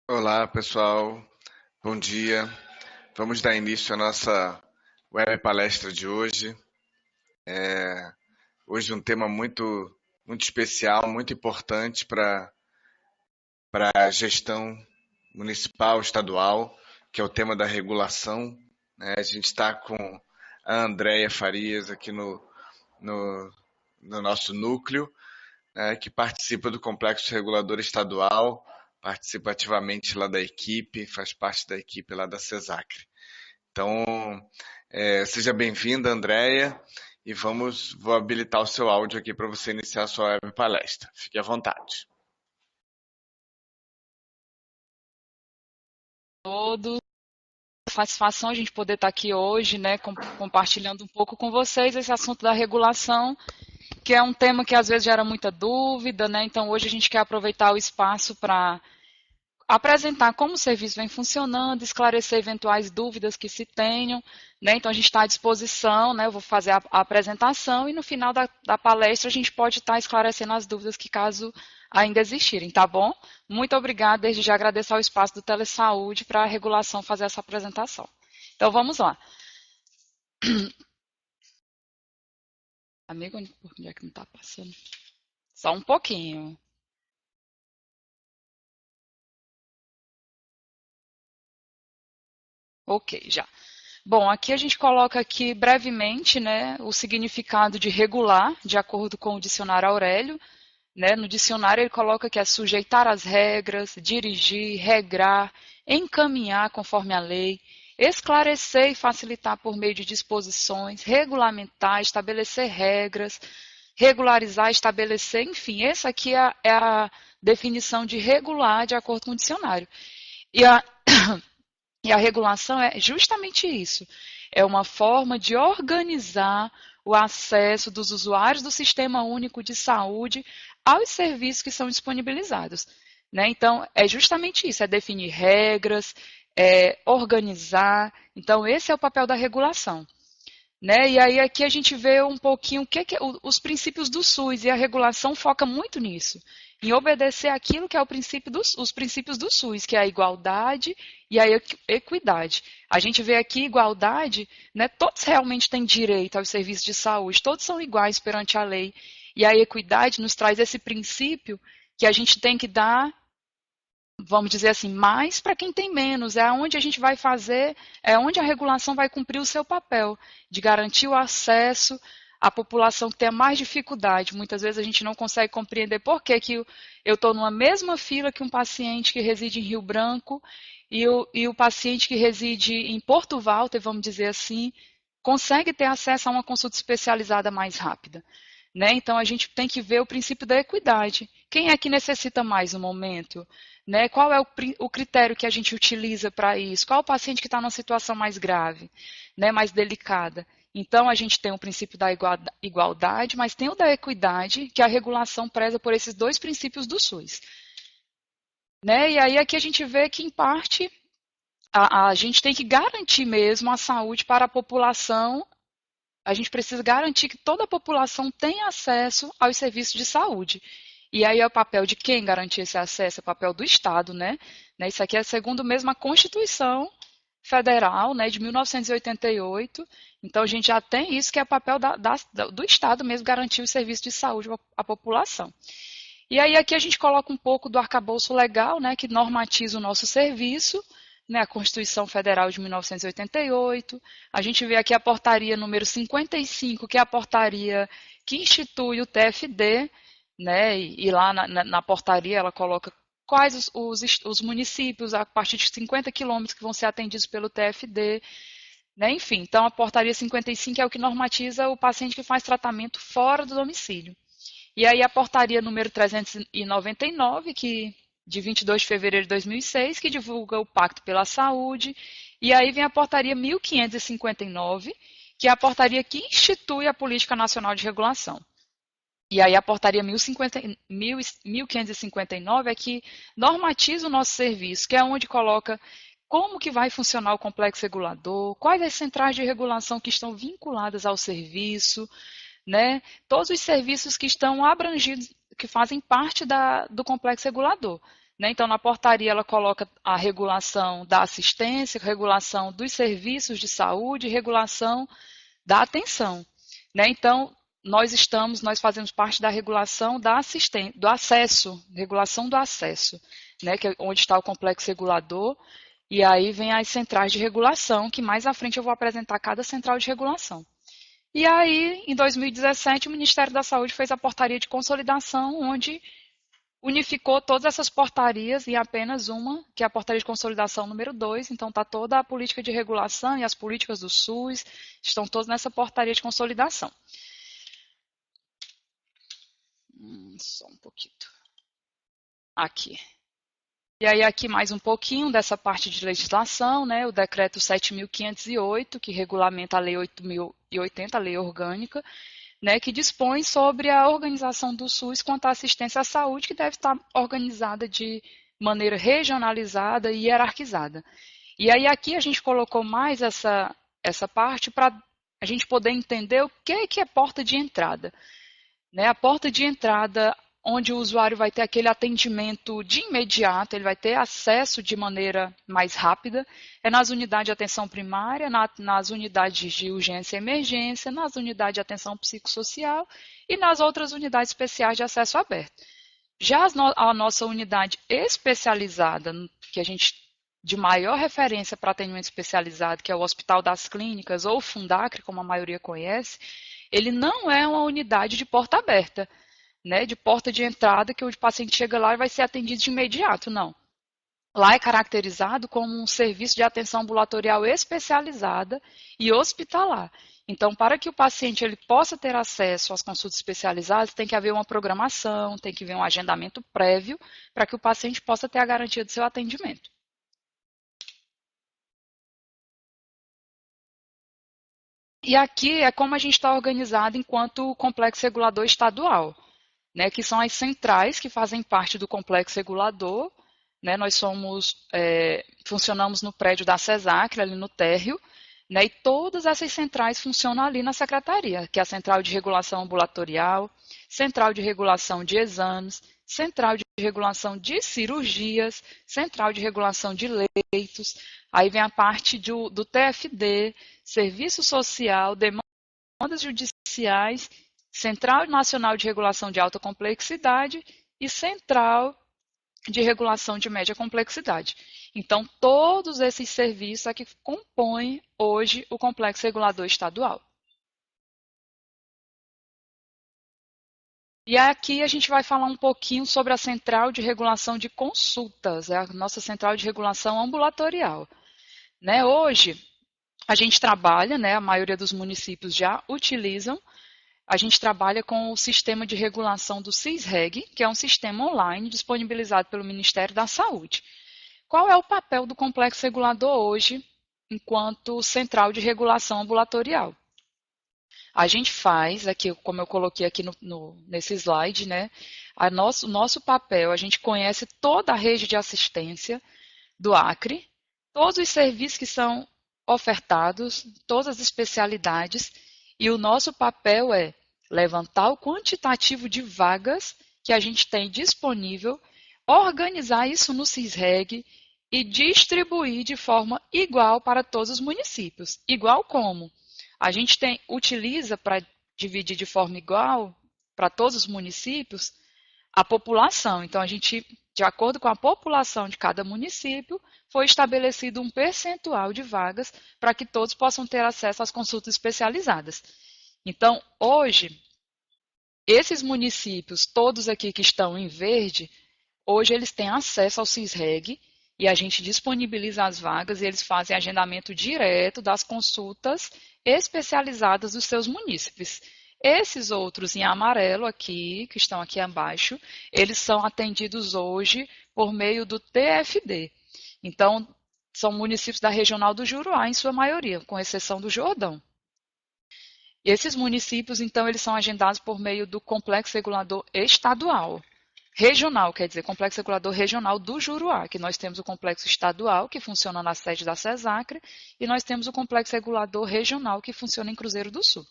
Olá, pessoal. Bom dia. Vamos dar início à nossa web palestra de hoje. Hoje um tema muito especial, muito importante para a gestão municipal, estadual, que é o tema da regulação, né? A gente está com a Andréia Farias aqui no, no nosso núcleo, né, que participa do Complexo Regulador Estadual, participa ativamente lá da equipe, faz parte da equipe lá da CESACRE. Então, seja bem-vinda, Andréia, e vou habilitar o seu áudio aqui para você iniciar a sua web palestra. Fique à vontade. Todos. Satisfação a gente poder estar aqui hoje, né, compartilhando um pouco com vocês esse assunto da regulação, que é um tema que às vezes gera muita dúvida, né? Então hoje a gente quer aproveitar o espaço para apresentar como o serviço vem funcionando, esclarecer eventuais dúvidas que se tenham, né? Então a gente está à disposição, né? Eu vou fazer a apresentação e no final da palestra a gente pode estar esclarecendo as dúvidas que caso ainda existirem, tá bom? Muito obrigada, desde já agradecer ao espaço do Telesaúde para a regulação fazer essa apresentação. Então vamos lá. Amigo, onde é que não está passando? Só um pouquinho. Ok, já. Bom, aqui a gente coloca aqui brevemente, né, o significado de regular, de acordo com o dicionário Aurélio, né? No dicionário ele coloca que é sujeitar as regras, dirigir, regrar, encaminhar conforme a lei, esclarecer e facilitar por meio de disposições, regulamentar, estabelecer regras, regularizar, estabelecer, enfim, essa aqui é a definição de regular de acordo com o dicionário. E a, e a regulação é justamente isso. É uma forma de organizar o acesso dos usuários do Sistema Único de Saúde aos serviços que são disponibilizados. Né? Então, é justamente isso, é definir regras, é organizar. Então, esse é o papel da regulação. Né? E aí aqui a gente vê um pouquinho o que os princípios do SUS, e a regulação foca muito nisso, em obedecer aquilo que é os princípios do SUS, que é a igualdade e a equidade. A gente vê aqui igualdade, né? Todos realmente têm direito aos serviços de saúde, todos são iguais perante a lei. E a equidade nos traz esse princípio que a gente tem que dar, vamos dizer assim, mais para quem tem menos. É onde a gente vai fazer, é onde a regulação vai cumprir o seu papel, de garantir o acesso à população que tem mais dificuldade. Muitas vezes a gente não consegue compreender por que eu estou numa mesma fila que um paciente que reside em Rio Branco e o paciente que reside em Porto Walter, vamos dizer assim, consegue ter acesso a uma consulta especializada mais rápida. Né? Então, a gente tem que ver o princípio da equidade. Quem é que necessita mais no momento? Né? Qual é o critério que a gente utiliza para isso? Qual é o paciente que está numa situação mais grave, né? Mais delicada? Então, a gente tem o princípio da igualdade, mas tem o da equidade, que a regulação preza por esses dois princípios do SUS. Né? E aí aqui a gente vê que, em parte, a gente tem que garantir mesmo a saúde para a população. A gente precisa garantir que toda a população tenha acesso aos serviços de saúde. E aí é o papel de quem garantir esse acesso? É o papel do Estado, né? Isso aqui é segundo mesmo a Constituição Federal, né, de 1988. Então a gente já tem isso que é o papel do Estado mesmo garantir o serviço de saúde à população. E aí aqui a gente coloca um pouco do arcabouço legal, né, que normatiza o nosso serviço, né, a Constituição Federal de 1988. A gente vê aqui a portaria número 55, que é a portaria que institui o TFD, né, e lá na portaria ela coloca quais os municípios a partir de 50 quilômetros que vão ser atendidos pelo TFD. Né, enfim, então a portaria 55 é o que normatiza o paciente que faz tratamento fora do domicílio. E aí a portaria número 399, de 22 de fevereiro de 2006, que divulga o Pacto pela Saúde. E aí vem a portaria 1559, que é a portaria que institui a Política Nacional de Regulação. E aí a portaria 1559 é que normatiza o nosso serviço, que é onde coloca como que vai funcionar o complexo regulador, quais as centrais de regulação que estão vinculadas ao serviço, né? Todos os serviços que estão abrangidos, que fazem parte do complexo regulador. né? Então, na portaria, ela coloca a regulação da assistência, regulação dos serviços de saúde, regulação da atenção, né? Então, nós fazemos parte da regulação da assistência, do acesso, regulação do acesso, né? Que é onde está o complexo regulador, e aí vem as centrais de regulação, que mais à frente eu vou apresentar cada central de regulação. E aí, em 2017, o Ministério da Saúde fez a portaria de consolidação, onde unificou todas essas portarias em apenas uma, que é a portaria de consolidação número 2. Então, está toda a política de regulação e as políticas do SUS, estão todas nessa portaria de consolidação. Só um pouquinho. Aqui. E aí, aqui mais um pouquinho dessa parte de legislação, né? O decreto 7.508, que regulamenta a lei 8.080, a lei orgânica, né, que dispõe sobre a organização do SUS quanto à assistência à saúde, que deve estar organizada de maneira regionalizada e hierarquizada. E aí aqui a gente colocou mais essa parte para a gente poder entender o que é porta de entrada. Né? A porta de entrada, onde o usuário vai ter aquele atendimento de imediato, ele vai ter acesso de maneira mais rápida, é nas unidades de atenção primária, nas unidades de urgência e emergência, nas unidades de atenção psicossocial e nas outras unidades especiais de acesso aberto. Já a nossa unidade especializada, que a gente de maior referência para atendimento especializado, que é o Hospital das Clínicas ou o Fundacre, como a maioria conhece, ele não é uma unidade de porta aberta, né, de porta de entrada, que o paciente chega lá e vai ser atendido de imediato, não. Lá é caracterizado como um serviço de atenção ambulatorial especializada e hospitalar. Então, para que o paciente ele possa ter acesso às consultas especializadas, tem que haver uma programação, tem que haver um agendamento prévio, para que o paciente possa ter a garantia do seu atendimento. E aqui é como a gente está organizado enquanto complexo regulador estadual, né, que são as centrais que fazem parte do complexo regulador. Né, nós funcionamos no prédio da CESACRE, ali no térreo, né, e todas essas centrais funcionam ali na secretaria, que é a Central de Regulação Ambulatorial, Central de Regulação de Exames, Central de Regulação de Cirurgias, Central de Regulação de Leitos, aí vem a parte do TFD, Serviço Social, Demandas Judiciais, Central Nacional de Regulação de Alta Complexidade e Central de Regulação de Média Complexidade. Então, todos esses serviços é que compõem hoje o Complexo Regulador Estadual. E aqui a gente vai falar um pouquinho sobre a Central de Regulação de Consultas, é a nossa Central de Regulação Ambulatorial. Né, hoje, a gente trabalha, né, a maioria dos municípios já utilizam, a gente trabalha com o sistema de regulação do CISREG, que é um sistema online disponibilizado pelo Ministério da Saúde. Qual é o papel do complexo regulador hoje, enquanto central de regulação ambulatorial? A gente faz, aqui, como eu coloquei aqui nesse slide, né, o nosso papel, a gente conhece toda a rede de assistência do Acre, todos os serviços que são ofertados, todas as especialidades, e o nosso papel é levantar o quantitativo de vagas que a gente tem disponível, organizar isso no CISREG e distribuir de forma igual para todos os municípios. Igual como? A gente utiliza para dividir de forma igual para todos os municípios a população. Então, de acordo com a população de cada município, foi estabelecido um percentual de vagas para que todos possam ter acesso às consultas especializadas. Então, hoje, esses municípios, todos aqui que estão em verde, hoje eles têm acesso ao CISREG e a gente disponibiliza as vagas e eles fazem agendamento direto das consultas especializadas dos seus munícipes. Esses outros em amarelo aqui, que estão aqui abaixo, eles são atendidos hoje por meio do TFD. Então, são municípios da Regional do Juruá, em sua maioria, com exceção do Jordão. E esses municípios, então, eles são agendados por meio do Complexo Regulador Estadual. Regional, quer dizer, Complexo Regulador Regional do Juruá, que nós temos o Complexo Estadual, que funciona na sede da CESACRE, e nós temos o Complexo Regulador Regional, que funciona em Cruzeiro do Sul.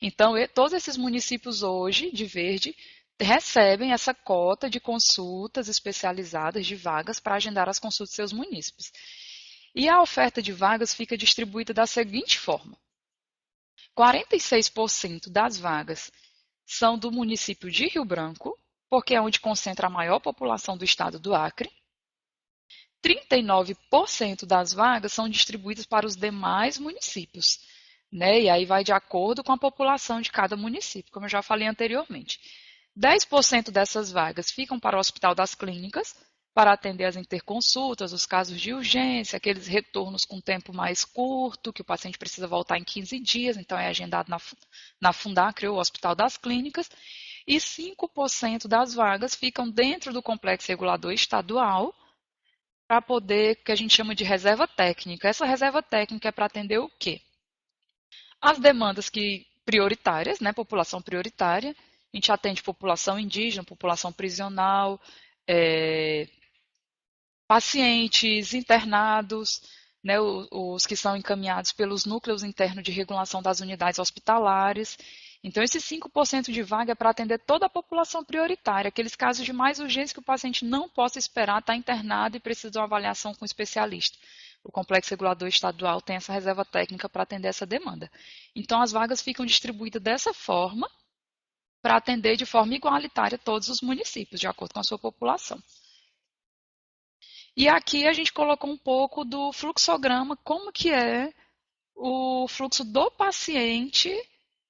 Então, todos esses municípios hoje, de verde, recebem essa cota de consultas especializadas de vagas para agendar as consultas de seus munícipes. E a oferta de vagas fica distribuída da seguinte forma: 46% das vagas são do município de Rio Branco, porque é onde concentra a maior população do estado do Acre. 39% das vagas são distribuídas para os demais municípios, né? E aí vai de acordo com a população de cada município, como eu já falei anteriormente. 10% dessas vagas ficam para o Hospital das Clínicas, para atender as interconsultas, os casos de urgência, aqueles retornos com tempo mais curto, que o paciente precisa voltar em 15 dias, então é agendado na Fundacre ou Hospital das Clínicas, e 5% das vagas ficam dentro do complexo regulador estadual, para poder, que a gente chama de reserva técnica. Essa reserva técnica é para atender o quê? As demandas prioritárias, né, população prioritária, a gente atende população indígena, população prisional, pacientes internados, né, os que são encaminhados pelos núcleos internos de regulação das unidades hospitalares. Então, esses 5% de vaga é para atender toda a população prioritária, aqueles casos de mais urgência que o paciente não possa esperar, está internado e precisa de uma avaliação com um especialista. O Complexo Regulador Estadual tem essa reserva técnica para atender essa demanda. Então, as vagas ficam distribuídas dessa forma, para atender de forma igualitária todos os municípios, de acordo com a sua população. E aqui a gente colocou um pouco do fluxograma, como que é o fluxo do paciente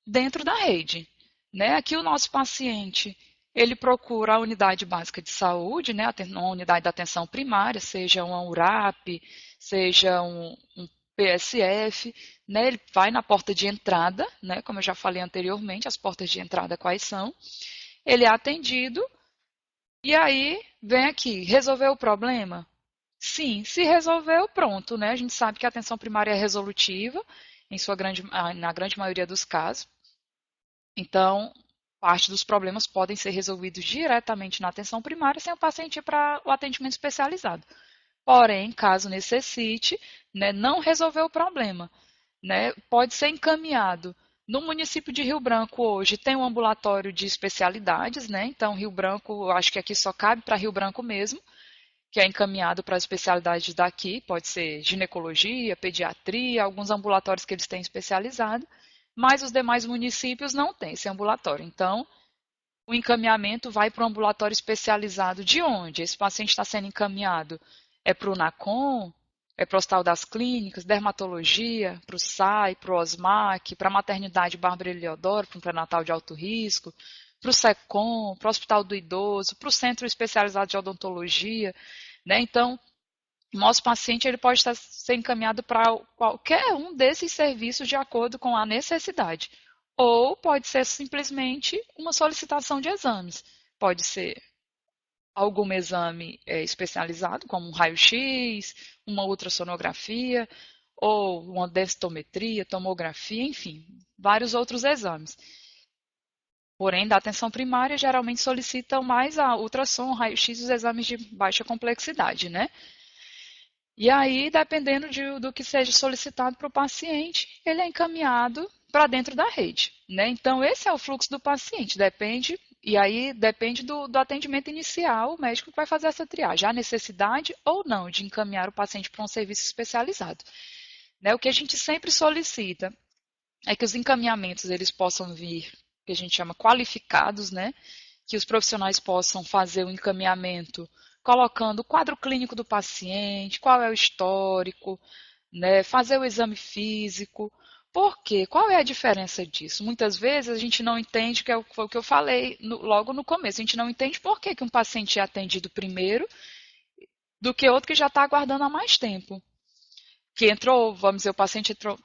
dentro da rede, né? Aqui o nosso paciente, ele procura a unidade básica de saúde, né? Uma unidade da atenção primária, seja uma URAP, seja um PSF, né? Ele vai na porta de entrada, né? Como eu já falei anteriormente, as portas de entrada quais são. Ele é atendido e aí vem aqui, resolveu o problema? Sim, se resolveu, pronto, né? A gente sabe que a atenção primária é resolutiva, na grande maioria dos casos. Então, parte dos problemas podem ser resolvidos diretamente na atenção primária sem o paciente ir para o atendimento especializado. Porém, caso necessite, né, não resolver o problema, né, pode ser encaminhado. No município de Rio Branco hoje tem um ambulatório de especialidades, né, então Rio Branco, acho que aqui só cabe para Rio Branco mesmo, que é encaminhado para as especialidades daqui, pode ser ginecologia, pediatria, alguns ambulatórios que eles têm especializado, mas os demais municípios não têm esse ambulatório. Então, o encaminhamento vai para um ambulatório especializado de onde? Esse paciente está sendo encaminhado é para o NACOM, é para o Hospital das Clínicas, dermatologia, para o SAI, para o OSMAC, para a maternidade Bárbara Eliodoro, para um pré-natal de alto risco, para o SECOM, para o Hospital do Idoso, para o Centro Especializado de Odontologia, né? Então, o nosso paciente ele pode ser encaminhado para qualquer um desses serviços de acordo com a necessidade. Ou pode ser simplesmente uma solicitação de exames. Pode ser algum exame especializado, como um raio-x, uma ultrassonografia, ou uma densitometria, tomografia, enfim, vários outros exames. Porém, da atenção primária, geralmente solicitam mais a ultrassom, raio-x e os exames de baixa complexidade, né? E aí, dependendo do que seja solicitado para o paciente, ele é encaminhado para dentro da rede, né? Então, esse é o fluxo do paciente, depende do atendimento inicial, o médico que vai fazer essa triagem, a necessidade ou não de encaminhar o paciente para um serviço especializado. Né? O que a gente sempre solicita é que os encaminhamentos eles possam vir, que a gente chama qualificados, né? Que os profissionais possam fazer o encaminhamento colocando o quadro clínico do paciente, qual é o histórico, né? Fazer o exame físico. Por quê? Qual é a diferença disso? Muitas vezes a gente não entende, que foi o que eu falei logo no começo, a gente não entende por que um paciente é atendido primeiro do que outro que já está aguardando há mais tempo. Que entrou, vamos dizer,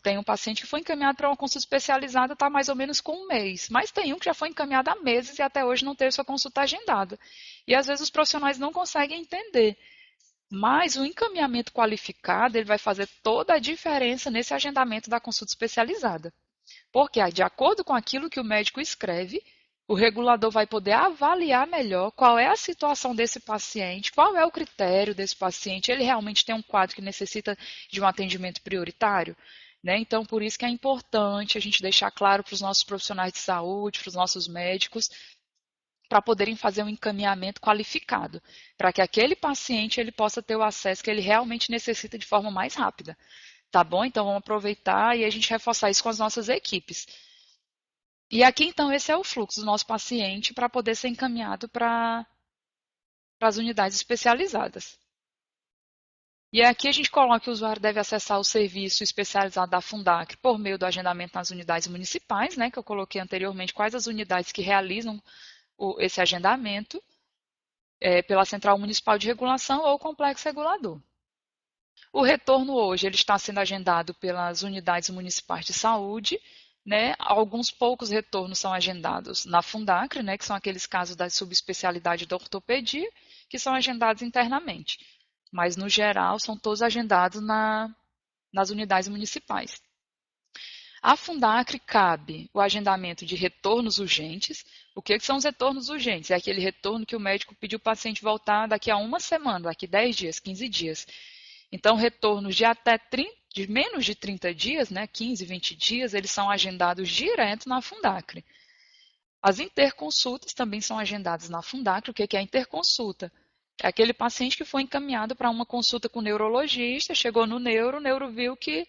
tem um paciente que foi encaminhado para uma consulta especializada, está mais ou menos com um mês, mas tem um que já foi encaminhado há meses e até hoje não teve sua consulta agendada. E às vezes os profissionais não conseguem entender. Mas o encaminhamento qualificado ele vai fazer toda a diferença nesse agendamento da consulta especializada. Porque, de acordo com aquilo que o médico escreve, o regulador vai poder avaliar melhor qual é a situação desse paciente, qual é o critério desse paciente, ele realmente tem um quadro que necessita de um atendimento prioritário? Né? Então, por isso que é importante a gente deixar claro para os nossos profissionais de saúde, para os nossos médicos, para poderem fazer um encaminhamento qualificado, para que aquele paciente ele possa ter o acesso que ele realmente necessita de forma mais rápida. Tá bom? Então vamos aproveitar e a gente reforçar isso com as nossas equipes. E aqui então esse é o fluxo do nosso paciente para poder ser encaminhado para as unidades especializadas. E aqui a gente coloca que o usuário deve acessar o serviço especializado da Fundacre por meio do agendamento nas unidades municipais, né, que eu coloquei anteriormente quais as unidades que realizam esse agendamento, pela Central Municipal de Regulação ou Complexo Regulador. O retorno hoje ele está sendo agendado pelas unidades municipais de saúde, né? Alguns poucos retornos são agendados na Fundacre, né, que são aqueles casos da subespecialidade da ortopedia, que são agendados internamente. Mas, no geral, são todos agendados nas unidades municipais. A Fundacre cabe o agendamento de retornos urgentes. O que são os retornos urgentes? É aquele retorno que o médico pediu o paciente voltar daqui a uma semana, daqui a 10 dias, 15 dias. Então, retornos de menos de 30 dias, né, 15, 20 dias, eles são agendados direto na Fundacre. As interconsultas também são agendadas na Fundacre. O que é a interconsulta? É aquele paciente que foi encaminhado para uma consulta com o neurologista, chegou no o neuro viu que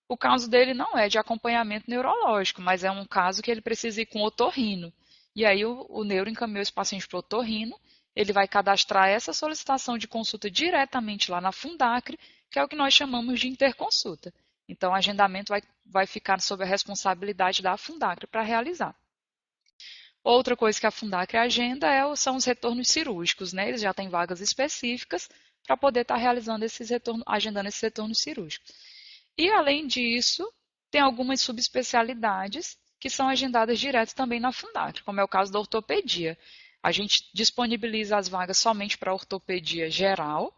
o caso dele não é de acompanhamento neurológico, mas é um caso que ele precisa ir com otorrino. E aí o neuro encaminhou esse paciente para o otorrino, ele vai cadastrar essa solicitação de consulta diretamente lá na Fundacre, que é o que nós chamamos de interconsulta. Então, o agendamento vai ficar sob a responsabilidade da Fundacre para realizar. Outra coisa que a Fundacre agenda são os retornos cirúrgicos, né? Eles já têm vagas específicas para poder estar realizando agendando esses retornos cirúrgicos. E, além disso, tem algumas subespecialidades que são agendadas direto também na Fundacre, como é o caso da ortopedia. A gente disponibiliza as vagas somente para a ortopedia geral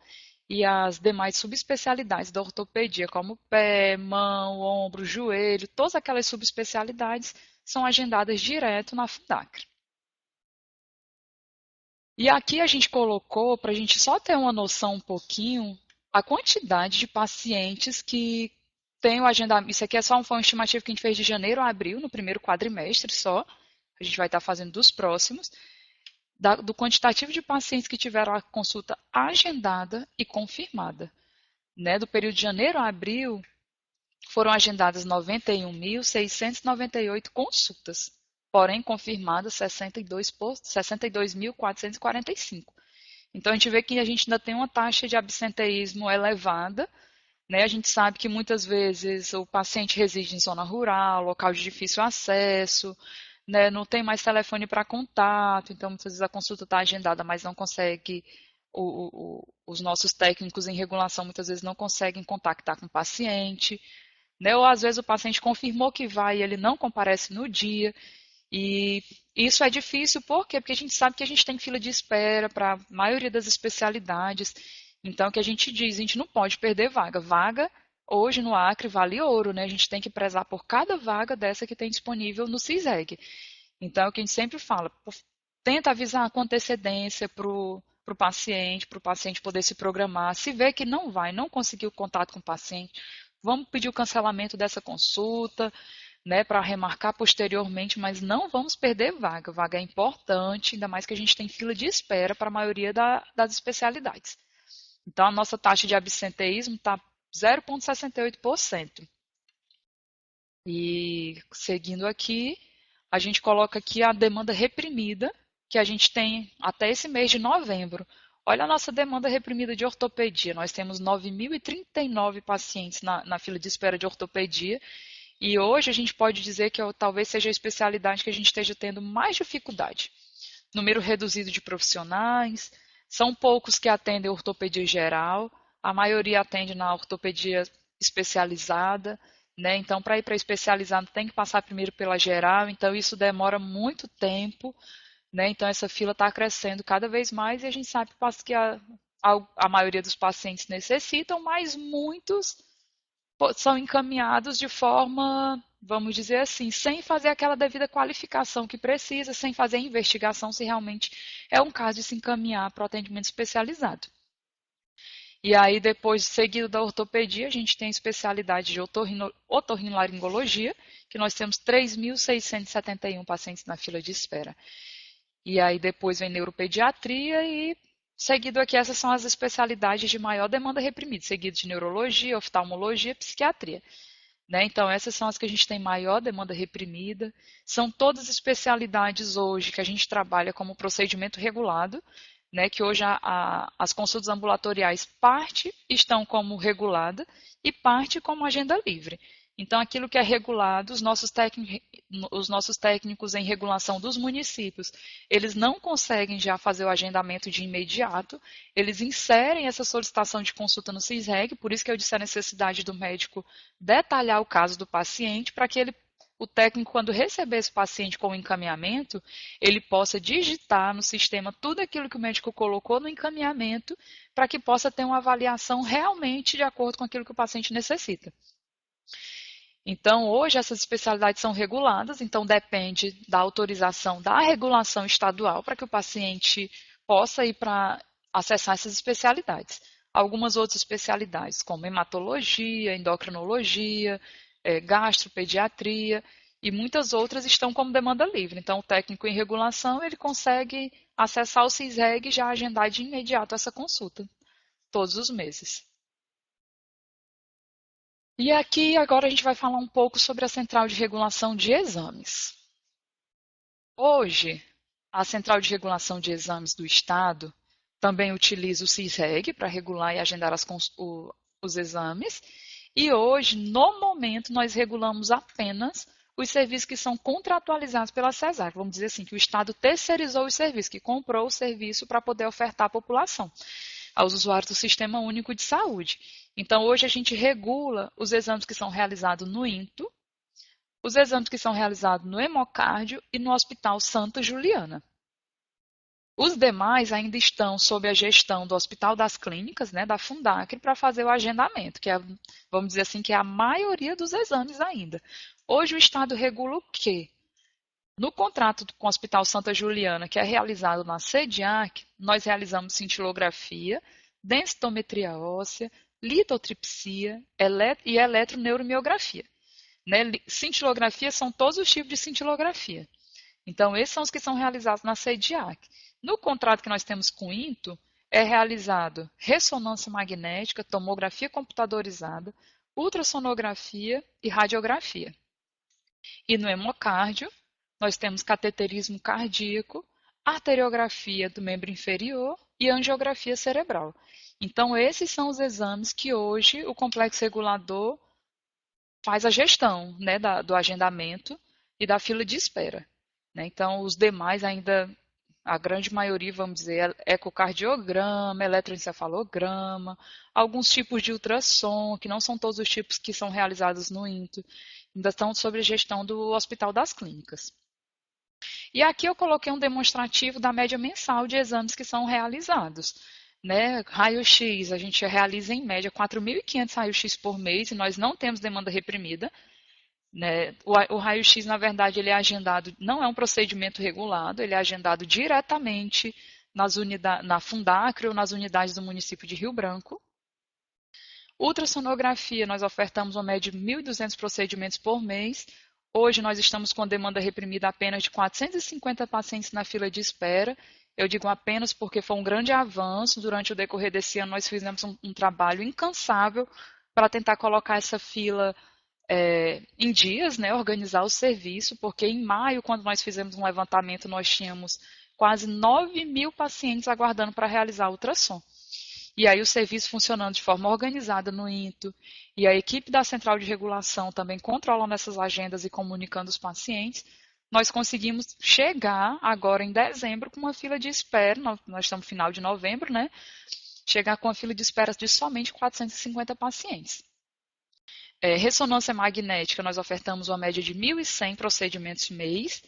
e as demais subespecialidades da ortopedia, como pé, mão, ombro, joelho, todas aquelas subespecialidades são agendadas direto na Fundacre. E aqui a gente colocou, para a gente só ter uma noção um pouquinho, a quantidade de pacientes que tem o agendamento. Isso aqui foi uma estimativa que a gente fez de janeiro a abril, no primeiro quadrimestre só. A gente vai estar fazendo dos próximos. Do quantitativo de pacientes que tiveram a consulta agendada e confirmada. Né? Do período de janeiro a abril, foram agendadas 91.698 consultas, porém confirmadas 62.445. Então, a gente vê que a gente ainda tem uma taxa de absenteísmo elevada, né? A gente sabe que muitas vezes o paciente reside em zona rural, local de difícil acesso, né? Não tem mais telefone para contato, então muitas vezes a consulta está agendada, mas não consegue, os nossos técnicos em regulação muitas vezes não conseguem contactar com o paciente, né? Ou às vezes o paciente confirmou que vai e ele não comparece no dia. E isso é difícil, por quê? Porque a gente sabe que a gente tem fila de espera para a maioria das especialidades. Então, o que a gente diz, a gente não pode perder vaga. Vaga, hoje no Acre, vale ouro, né? A gente tem que prezar por cada vaga dessa que tem disponível no CISEG. Então, é o que a gente sempre fala, tenta avisar com antecedência para o paciente poder se programar. Se vê que não conseguiu contato com o paciente, vamos pedir o cancelamento dessa consulta, né, para remarcar posteriormente, mas não vamos perder vaga. Vaga é importante, ainda mais que a gente tem fila de espera para a maioria das especialidades. Então, a nossa taxa de absenteísmo está 0,68%. E, seguindo aqui, a gente coloca aqui a demanda reprimida, que a gente tem até esse mês de novembro. Olha a nossa demanda reprimida de ortopedia. Nós temos 9.039 pacientes na fila de espera de ortopedia. E hoje a gente pode dizer que talvez seja a especialidade que a gente esteja tendo mais dificuldade. Número reduzido de profissionais, são poucos que atendem ortopedia geral, a maioria atende na ortopedia especializada, né? Então, para ir para especializado tem que passar primeiro pela geral, então isso demora muito tempo, né? Então, essa fila está crescendo cada vez mais e a gente sabe que a maioria dos pacientes necessitam, mas muitos são encaminhados de forma, vamos dizer assim, sem fazer aquela devida qualificação que precisa, sem fazer a investigação se realmente é um caso de se encaminhar para o atendimento especializado. E aí, depois, seguido da ortopedia, a gente tem a especialidade de otorrinolaringologia, que nós temos 3.671 pacientes na fila de espera. E aí depois vem neuropediatria e seguido aqui essas são as especialidades de maior demanda reprimida, seguido de neurologia, oftalmologia, psiquiatria. Né? Então, essas são as que a gente tem maior demanda reprimida. São todas especialidades hoje que a gente trabalha como procedimento regulado, né? Que hoje as consultas ambulatoriais, parte estão como regulada e parte como agenda livre. Então, aquilo que é regulado, os nossos técnicos em regulação dos municípios, eles não conseguem já fazer o agendamento de imediato, eles inserem essa solicitação de consulta no CISREG, por isso que eu disse a necessidade do médico detalhar o caso do paciente, para que o técnico, quando receber esse paciente com o encaminhamento, ele possa digitar no sistema tudo aquilo que o médico colocou no encaminhamento, para que possa ter uma avaliação realmente de acordo com aquilo que o paciente necessita. Então, hoje essas especialidades são reguladas, então depende da autorização da regulação estadual para que o paciente possa ir para acessar essas especialidades. Algumas outras especialidades, como hematologia, endocrinologia, gastropediatria e muitas outras estão como demanda livre. Então, o técnico em regulação ele consegue acessar o CISREG e já agendar de imediato essa consulta, todos os meses. E aqui agora a gente vai falar um pouco sobre a Central de Regulação de Exames. Hoje, a Central de Regulação de Exames do Estado também utiliza o CISREG para regular e agendar os exames. E hoje, no momento, nós regulamos apenas os serviços que são contratualizados pela CESAC. Vamos dizer assim, que o Estado terceirizou os serviços, que comprou o serviço para poder ofertar à população, aos usuários do Sistema Único de Saúde. Então, hoje a gente regula os exames que são realizados no INTO, os exames que são realizados no Hemocárdio e no Hospital Santa Juliana. Os demais ainda estão sob a gestão do Hospital das Clínicas, né, da Fundacre, para fazer o agendamento, que é, vamos dizer assim, que é a maioria dos exames ainda. Hoje o Estado regula o quê? No contrato com o Hospital Santa Juliana, que é realizado na SEDIAC, nós realizamos cintilografia, densitometria óssea, litotripsia e eletroneuromiografia. Né? Cintilografia são todos os tipos de cintilografia. Então, esses são os que são realizados na SEDIAC. No contrato que nós temos com o INTO, é realizado ressonância magnética, tomografia computadorizada, ultrassonografia e radiografia. E no hemocárdio, nós temos cateterismo cardíaco, arteriografia do membro inferior e angiografia cerebral. Então, esses são os exames que hoje o complexo regulador faz a gestão, né, do agendamento e da fila de espera. Né? Então, os demais ainda, a grande maioria, vamos dizer, ecocardiograma, eletroencefalograma, alguns tipos de ultrassom, que não são todos os tipos que são realizados no INTO, ainda estão sob a gestão do Hospital das Clínicas. E aqui eu coloquei um demonstrativo da média mensal de exames que são realizados. Né? Raio-X, a gente realiza em média 4.500 raio-X por mês e nós não temos demanda reprimida. Né? O raio-X, na verdade, ele é agendado, não é um procedimento regulado, ele é agendado diretamente na Fundacre ou nas unidades do município de Rio Branco. Ultrassonografia, nós ofertamos uma média de 1.200 procedimentos por mês. Hoje nós estamos com demanda reprimida apenas de 450 pacientes na fila de espera. Eu digo apenas porque foi um grande avanço. Durante o decorrer desse ano, nós fizemos um trabalho incansável para tentar colocar essa fila em dias, né, organizar o serviço, porque em maio, quando nós fizemos um levantamento, nós tínhamos quase 9.000 pacientes aguardando para realizar ultrassom. E aí o serviço funcionando de forma organizada no INTO, e a equipe da Central de Regulação também controlando essas agendas e comunicando os pacientes, nós conseguimos chegar agora em dezembro com uma fila de espera, nós estamos no final de novembro, né? Chegar com uma fila de espera de somente 450 pacientes. Ressonância magnética, nós ofertamos uma média de 1.100 procedimentos mês,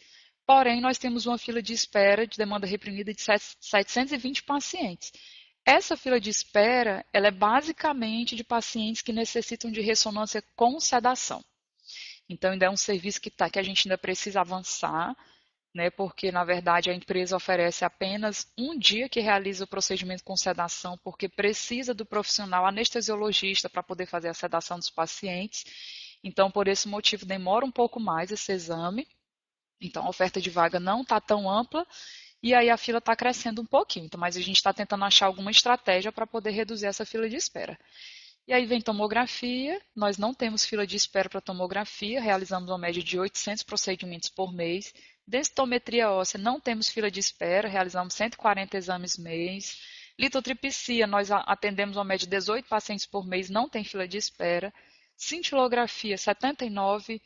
porém nós temos uma fila de espera de demanda reprimida de 720 pacientes. Essa fila de espera, ela é basicamente de pacientes que necessitam de ressonância com sedação. Então, ainda é um serviço que a gente ainda precisa avançar, né, porque, na verdade, a empresa oferece apenas um dia que realiza o procedimento com sedação, porque precisa do profissional anestesiologista para poder fazer a sedação dos pacientes. Então, por esse motivo, demora um pouco mais esse exame. Então, a oferta de vaga não está tão ampla. e aí a fila está crescendo um pouquinho. Então, mas a gente está tentando achar alguma estratégia para poder reduzir essa fila de espera. E aí vem tomografia, nós não temos fila de espera para tomografia, realizamos uma média de 800 procedimentos por mês. Densitometria óssea, não temos fila de espera, realizamos 140 exames mês. Litotripsia, nós atendemos uma média de 18 pacientes por mês, não tem fila de espera. Cintilografia, 79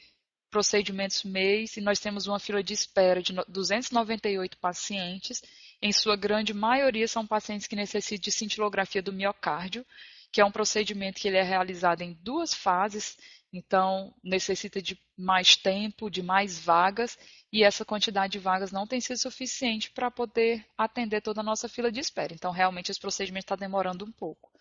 procedimentos mês, e nós temos uma fila de espera de 298 pacientes. Em sua grande maioria são pacientes que necessitam de cintilografia do miocárdio, que é um procedimento que ele é realizado em 2 fases, então necessita de mais tempo, de mais vagas, e essa quantidade de vagas não tem sido suficiente para poder atender toda a nossa fila de espera. Então, realmente, esse procedimento está demorando um pouco.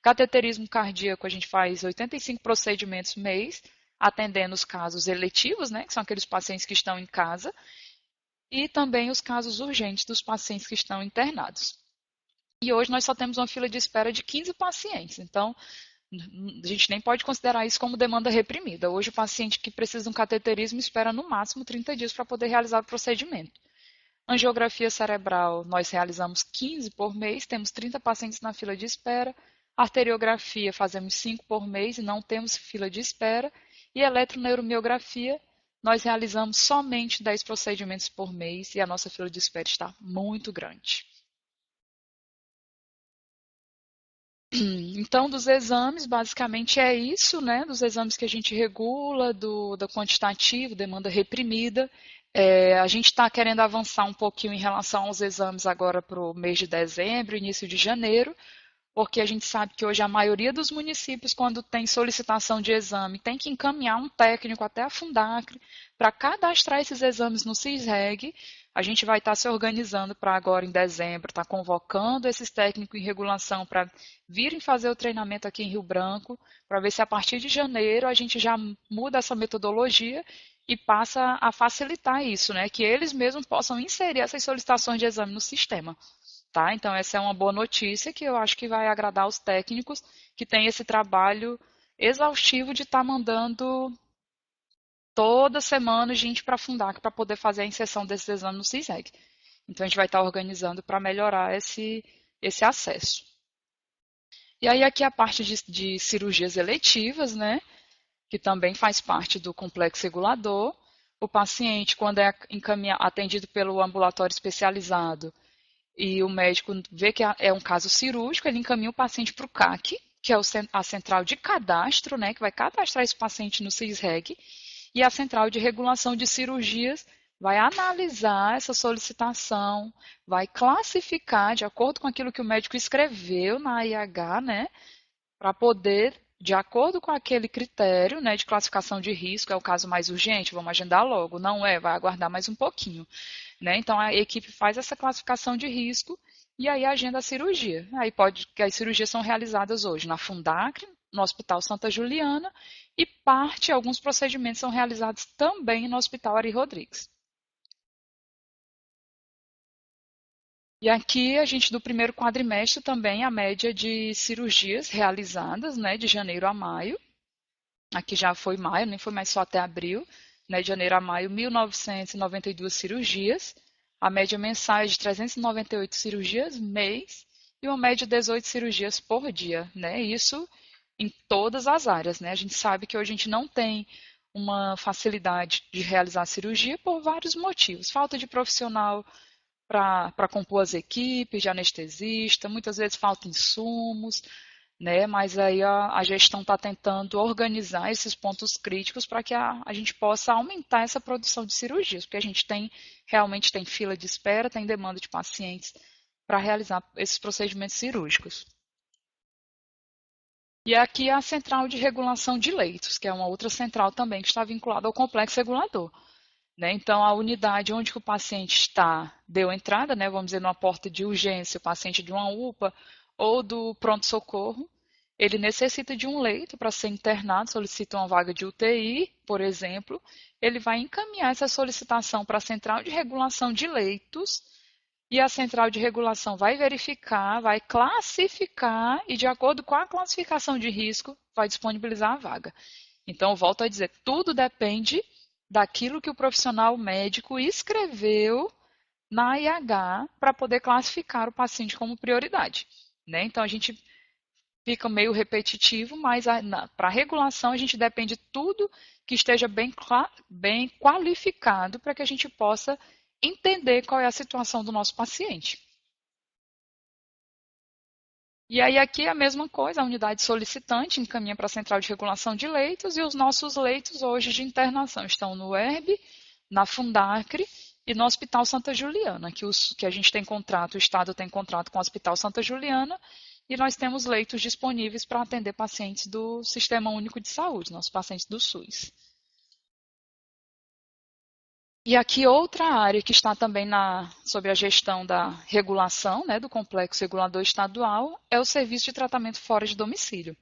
Cateterismo cardíaco, a gente faz 85 procedimentos mês, atendendo os casos eletivos, né, que são aqueles pacientes que estão em casa, e também os casos urgentes dos pacientes que estão internados. E hoje nós só temos uma fila de espera de 15 pacientes, então a gente nem pode considerar isso como demanda reprimida. Hoje o paciente que precisa de um cateterismo espera no máximo 30 dias para poder realizar o procedimento. Angiografia cerebral, nós realizamos 15 por mês, temos 30 pacientes na fila de espera. Arteriografia, fazemos 5 por mês e não temos fila de espera. E eletroneuromiografia, nós realizamos somente 10 procedimentos por mês e a nossa fila de espera está muito grande. Então, dos exames, basicamente é isso, né? Dos exames que a gente regula, do quantitativo, demanda reprimida. A gente está querendo avançar um pouquinho em relação aos exames agora para o mês de dezembro, início de janeiro, porque a gente sabe que hoje a maioria dos municípios, quando tem solicitação de exame, tem que encaminhar um técnico até a Fundacre para cadastrar esses exames no CISREG. A gente vai estar se organizando para agora em dezembro, estar convocando esses técnicos em regulação para virem fazer o treinamento aqui em Rio Branco, para ver se a partir de janeiro a gente já muda essa metodologia e passa a facilitar isso, né? Que eles mesmos possam inserir essas solicitações de exame no sistema. Tá? Então, essa é uma boa notícia que eu acho que vai agradar os técnicos que têm esse trabalho exaustivo de estar mandando toda semana gente para a Fundac para poder fazer a inserção desses exames no CISREG. Então, a gente vai estar organizando para melhorar esse acesso. E aí, aqui a parte de cirurgias eletivas, né? Que também faz parte do complexo regulador. O paciente, quando é atendido pelo ambulatório especializado, e o médico vê que é um caso cirúrgico, ele encaminha o paciente para o CAC, que é a central de cadastro, né, que vai cadastrar esse paciente no CISREG, e a central de regulação de cirurgias vai analisar essa solicitação, vai classificar de acordo com aquilo que o médico escreveu na IH, né, para poder, de acordo com aquele critério, né, de classificação de risco, é o caso mais urgente, vamos agendar logo, não é, vai aguardar mais um pouquinho. Né? Então, a equipe faz essa classificação de risco e aí agenda a cirurgia. Aí que as cirurgias são realizadas hoje na Fundacre, no Hospital Santa Juliana, e alguns procedimentos são realizados também no Hospital Ari Rodrigues. E aqui a gente, do primeiro quadrimestre, também a média de cirurgias realizadas, né, de janeiro a maio. Aqui já foi maio, nem foi mais só até abril. Né, de janeiro a maio, 1.992 cirurgias, a média mensal é de 398 cirurgias mês e uma média de 18 cirurgias por dia. Né, isso em todas as áreas. Né, a gente sabe que hoje a gente não tem uma facilidade de realizar cirurgia por vários motivos. Falta de profissional para compor as equipes, de anestesista, muitas vezes falta insumos, né? Mas aí a gestão está tentando organizar esses pontos críticos para que a gente possa aumentar essa produção de cirurgias, porque a gente realmente tem fila de espera, tem demanda de pacientes para realizar esses procedimentos cirúrgicos. E aqui a central de regulação de leitos, que é uma outra central também que está vinculada ao complexo regulador. Né? Então, a unidade onde o paciente está, deu entrada, né? Vamos dizer, numa porta de urgência, o paciente de uma UPA, ou do pronto-socorro, ele necessita de um leito para ser internado, solicita uma vaga de UTI, por exemplo, ele vai encaminhar essa solicitação para a central de regulação de leitos, e a central de regulação vai verificar, vai classificar, e de acordo com a classificação de risco, vai disponibilizar a vaga. Então, eu volto a dizer, tudo depende daquilo que o profissional médico escreveu na IH para poder classificar o paciente como prioridade, né? Então, a gente fica meio repetitivo, mas para a regulação a gente depende de tudo que esteja bem qualificado para que a gente possa entender qual é a situação do nosso paciente. E aí aqui é a mesma coisa, a unidade solicitante encaminha para a central de regulação de leitos e os nossos leitos hoje de internação estão no UERB, na Fundacre e no Hospital Santa Juliana, que a gente tem contrato, o Estado tem contrato com o Hospital Santa Juliana e nós temos leitos disponíveis para atender pacientes do Sistema Único de Saúde, nossos pacientes do SUS. E aqui outra área que está também sob a gestão da regulação, né, do Complexo Regulador Estadual, é o serviço de tratamento fora de domicílio.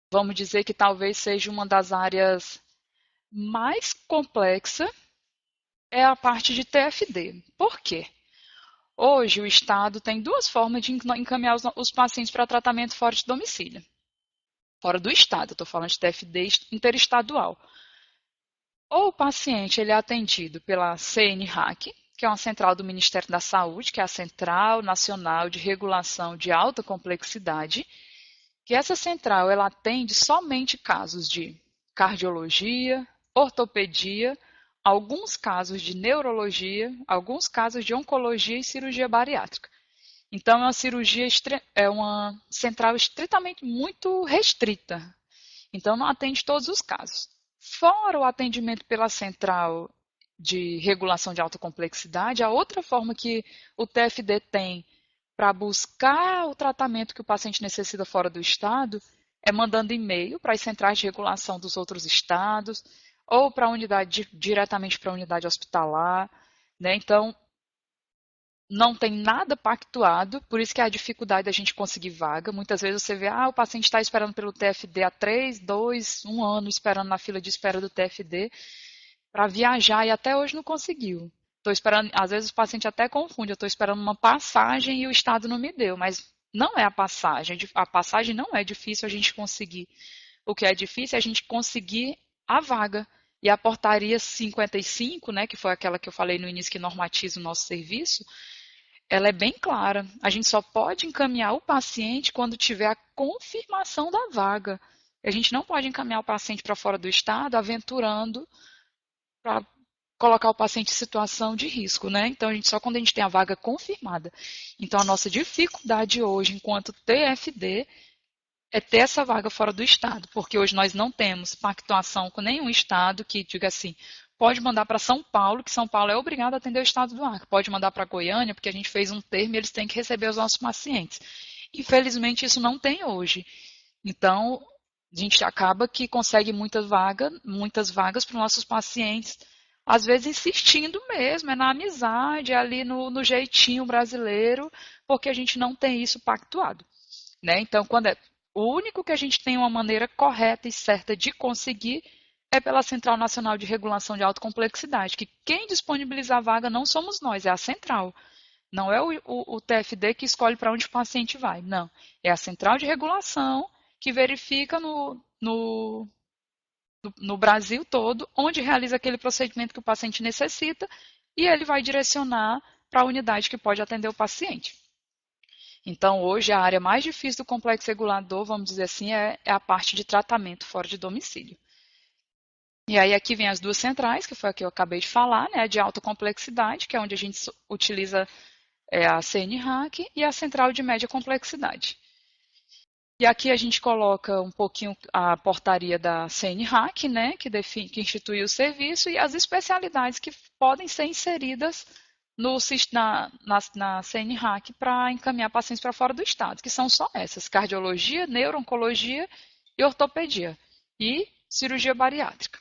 Vamos dizer que talvez seja uma das áreas mais complexa, é a parte de TFD. Por quê? Hoje o Estado tem duas formas de encaminhar os pacientes para tratamento fora de domicílio. Fora do Estado, estou falando de TFD interestadual. Ou o paciente ele é atendido pela CNHAC, que é uma central do Ministério da Saúde, que é a Central Nacional de Regulação de Alta Complexidade, que essa central ela atende somente casos de cardiologia, ortopedia, alguns casos de neurologia, alguns casos de oncologia e cirurgia bariátrica. Então, é uma central estritamente muito restrita. Então, não atende todos os casos. Fora o atendimento pela central de regulação de alta complexidade, a outra forma que o TFD tem para buscar o tratamento que o paciente necessita fora do estado é mandando e-mail para as centrais de regulação dos outros estados ou diretamente para a unidade hospitalar, né? Então, não tem nada pactuado, por isso que é a dificuldade da gente conseguir vaga. Muitas vezes você vê, o paciente está esperando pelo TFD há 3, 2, 1 ano esperando na fila de espera do TFD para viajar e até hoje não conseguiu. Estou esperando, às vezes o paciente até confunde, eu estou esperando uma passagem e o Estado não me deu, mas não é a passagem não é difícil a gente conseguir. O que é difícil é a gente conseguir a vaga. E a portaria 55, né, que foi aquela que eu falei no início que normatiza o nosso serviço, ela é bem clara. A gente só pode encaminhar o paciente quando tiver a confirmação da vaga. A gente não pode encaminhar o paciente para fora do estado aventurando para colocar o paciente em situação de risco, né? Então, só quando a gente tem a vaga confirmada. Então, a nossa dificuldade hoje, enquanto TFD, é ter essa vaga fora do estado, porque hoje nós não temos pactuação com nenhum estado que diga assim, pode mandar para São Paulo, que São Paulo é obrigado a atender o estado do Acre, pode mandar para Goiânia, porque a gente fez um termo e eles têm que receber os nossos pacientes. Infelizmente, isso não tem hoje. Então, a gente acaba que consegue muitas vagas para os nossos pacientes, às vezes insistindo mesmo, é na amizade, é ali no jeitinho brasileiro, porque a gente não tem isso pactuado. Né? Então, o único que a gente tem uma maneira correta e certa de conseguir é pela Central Nacional de Regulação de Alta Complexidade, que quem disponibiliza a vaga não somos nós, é a central. Não é o TFD que escolhe para onde o paciente vai, não. É a Central de Regulação que verifica no Brasil todo onde realiza aquele procedimento que o paciente necessita e ele vai direcionar para a unidade que pode atender o paciente. Então, hoje, a área mais difícil do complexo regulador, vamos dizer assim, é a parte de tratamento fora de domicílio. E aí, aqui vem as duas centrais, que foi a que eu acabei de falar, né, a de alta complexidade, que é onde a gente utiliza a CNHAC, e a central de média complexidade. E aqui a gente coloca um pouquinho a portaria da CNHAC, né, que institui o serviço, e as especialidades que podem ser inseridas na CNHAC para encaminhar pacientes para fora do estado, que são só essas: cardiologia, neuro-oncologia e ortopedia, e cirurgia bariátrica.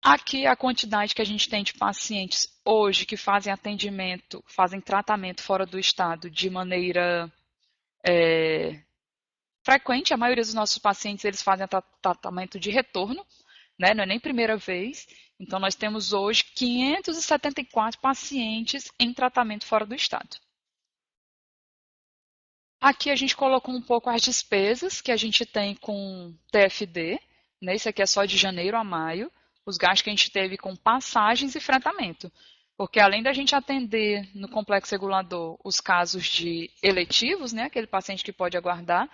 Aqui a quantidade que a gente tem de pacientes hoje que fazem tratamento fora do estado de maneira frequente. A maioria dos nossos pacientes eles fazem tratamento de retorno, né? Não é nem primeira vez. Então, nós temos hoje 574 pacientes em tratamento fora do estado. Aqui a gente colocou um pouco as despesas que a gente tem com TFD, né? Isso aqui é só de janeiro a maio. os gastos que a gente teve com passagens e fretamento. Porque além da gente atender no complexo regulador os casos de eletivos, né, aquele paciente que pode aguardar,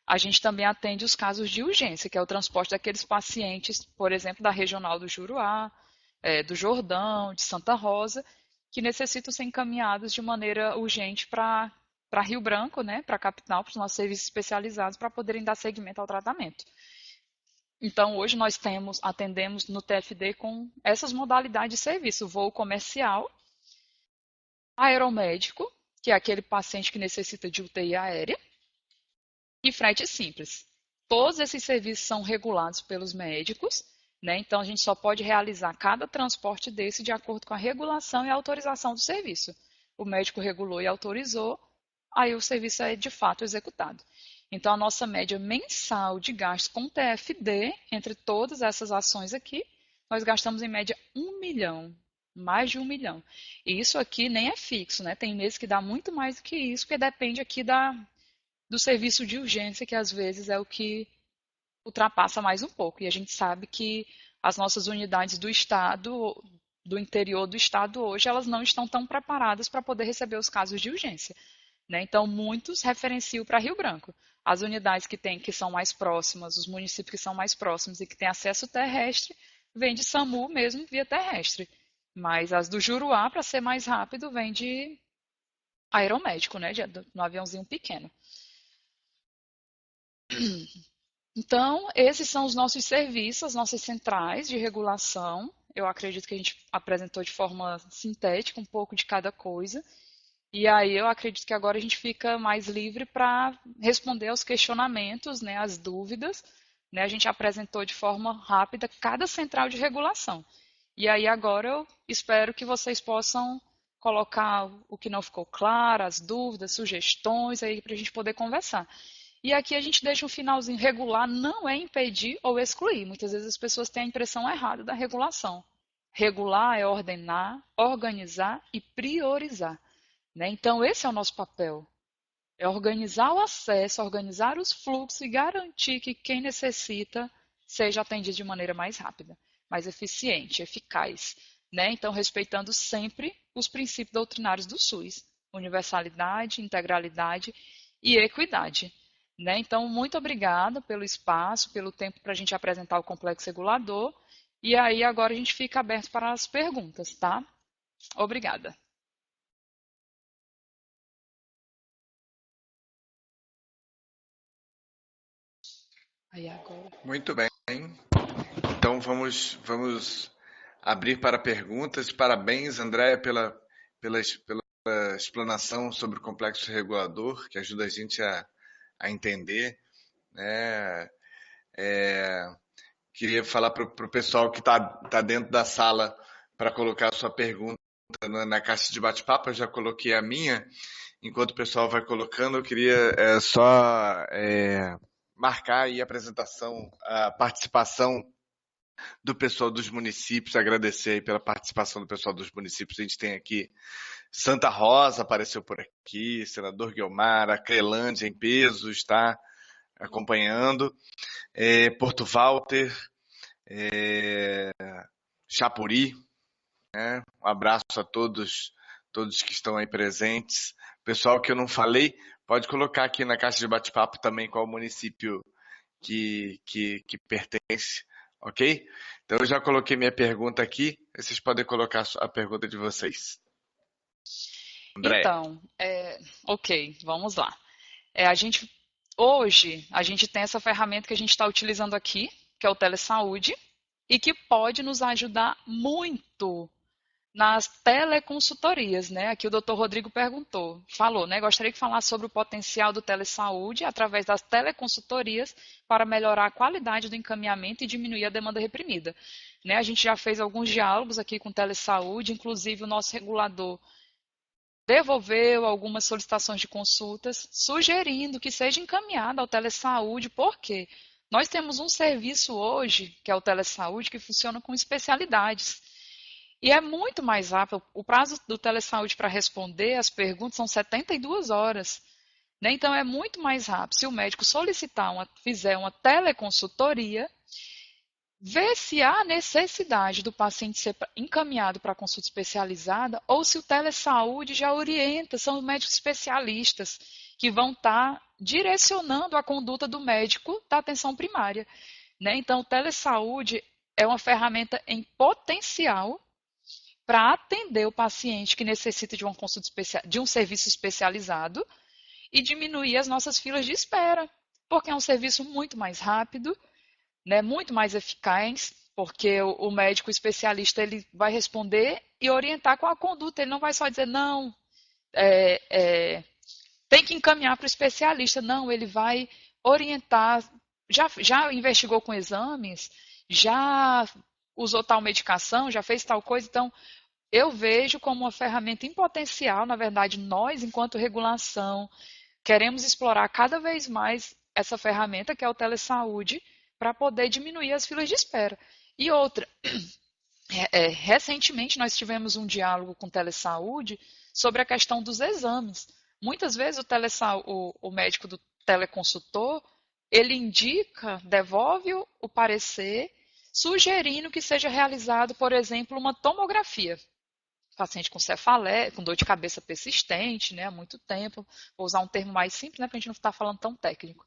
a gente também atende os casos de urgência, que é o transporte daqueles pacientes, por exemplo, da regional do Juruá, do Jordão, de Santa Rosa, que necessitam ser encaminhados de maneira urgente para Rio Branco, né, para a capital, para os nossos serviços especializados, para poderem dar seguimento ao tratamento. Então, hoje nós atendemos no TFD com essas modalidades de serviço, voo comercial, aeromédico, que é aquele paciente que necessita de UTI aérea, e frete simples. Todos esses serviços são regulados pelos médicos, né? Então a gente só pode realizar cada transporte desse de acordo com a regulação e a autorização do serviço. O médico regulou e autorizou, aí o serviço é de fato executado. Então a nossa média mensal de gastos com TFD, entre todas essas ações aqui, nós gastamos em média 1 milhão, mais de 1 milhão. E isso aqui nem é fixo, né? Tem meses que dá muito mais do que isso, porque depende aqui do serviço de urgência, que às vezes é o que ultrapassa mais um pouco. E a gente sabe que as nossas unidades do estado, do interior do estado hoje, elas não estão tão preparadas para poder receber os casos de urgência, né? Então, muitos referenciam para Rio Branco. As unidades que são mais próximas, os municípios que são mais próximos e que têm acesso terrestre, vêm de SAMU mesmo via terrestre. Mas as do Juruá, para ser mais rápido, vêm de aeromédico, né? No aviãozinho pequeno. Então, esses são os nossos serviços, as nossas centrais de regulação. Eu acredito que a gente apresentou de forma sintética um pouco de cada coisa. E aí eu acredito que agora a gente fica mais livre para responder aos questionamentos, né, às dúvidas. Né? A gente apresentou de forma rápida cada central de regulação. E aí agora eu espero que vocês possam colocar o que não ficou claro, as dúvidas, sugestões, aí para a gente poder conversar. E aqui a gente deixa um finalzinho. Regular não é impedir ou excluir. Muitas vezes as pessoas têm a impressão errada da regulação. Regular é ordenar, organizar e priorizar. Né? Então, esse é o nosso papel. É organizar o acesso, organizar os fluxos e garantir que quem necessita seja atendido de maneira mais rápida, mais eficiente, eficaz. Né? Então, respeitando sempre os princípios doutrinários do SUS. Universalidade, integralidade e equidade. Né? Então, muito obrigada pelo espaço, pelo tempo para a gente apresentar o complexo regulador. E aí, agora a gente fica aberto para as perguntas, tá? Obrigada. Aí agora. Muito bem. Então vamos abrir para perguntas. Parabéns, Andréia, pela explanação sobre o complexo regulador, que ajuda a gente a entender. Né? Queria falar para o pessoal que está dentro da sala para colocar a sua pergunta na caixa de bate-papo. Eu já coloquei a minha. Enquanto o pessoal vai colocando, eu queria só marcar aí a participação do pessoal dos municípios, agradecer aí pela participação do pessoal dos municípios. A gente tem aqui Santa Rosa apareceu por aqui, senador Guilmar, a Crelândia em peso está acompanhando, Porto Walter, Chapuri, né? Um abraço a todos que estão aí presentes. Pessoal que eu não falei, pode colocar aqui na caixa de bate-papo também qual município que pertence, ok? Então eu já coloquei minha pergunta aqui, vocês podem colocar a pergunta de vocês. André. Então, ok, vamos lá. Hoje, a gente tem essa ferramenta que a gente está utilizando aqui, que é o Telesaúde, e que pode nos ajudar muito nas teleconsultorias, né? Aqui o Dr. Rodrigo falou, né? Gostaria de falar sobre o potencial do telesaúde através das teleconsultorias para melhorar a qualidade do encaminhamento e diminuir a demanda reprimida. Né? A gente já fez alguns diálogos aqui com o telesaúde, inclusive o nosso regulador devolveu algumas solicitações de consultas, sugerindo que seja encaminhada ao telesaúde, porque nós temos um serviço hoje, que é o telesaúde, que funciona com especialidades. E é muito mais rápido. O prazo do telesaúde para responder as perguntas são 72 horas. Né? Então, é muito mais rápido. Se o médico fizer uma teleconsultoria, ver se há necessidade do paciente ser encaminhado para consulta especializada ou se o telesaúde já orienta, são os médicos especialistas que vão estar direcionando a conduta do médico da atenção primária, né? Então, o telesaúde é uma ferramenta em potencial para atender o paciente que necessita de uma consulta de um serviço especializado e diminuir as nossas filas de espera, porque é um serviço muito mais rápido, né, muito mais eficaz, porque o médico especialista ele vai responder e orientar qual a conduta. Ele não vai só dizer, não, é, é, tem que encaminhar para o especialista. Não, ele vai orientar, já investigou com exames, já usou tal medicação, já fez tal coisa. Então, eu vejo como uma ferramenta em potencial. Na verdade, nós, enquanto regulação, queremos explorar cada vez mais essa ferramenta que é o telesaúde para poder diminuir as filas de espera. E outra, recentemente nós tivemos um diálogo com o telesaúde sobre a questão dos exames. Muitas vezes o médico do teleconsultor, ele indica, devolve o parecer, sugerindo que seja realizado, por exemplo, uma tomografia. Paciente com cefaleia, com dor de cabeça persistente, né, há muito tempo. Vou usar um termo mais simples, né, para a gente não estar falando tão técnico.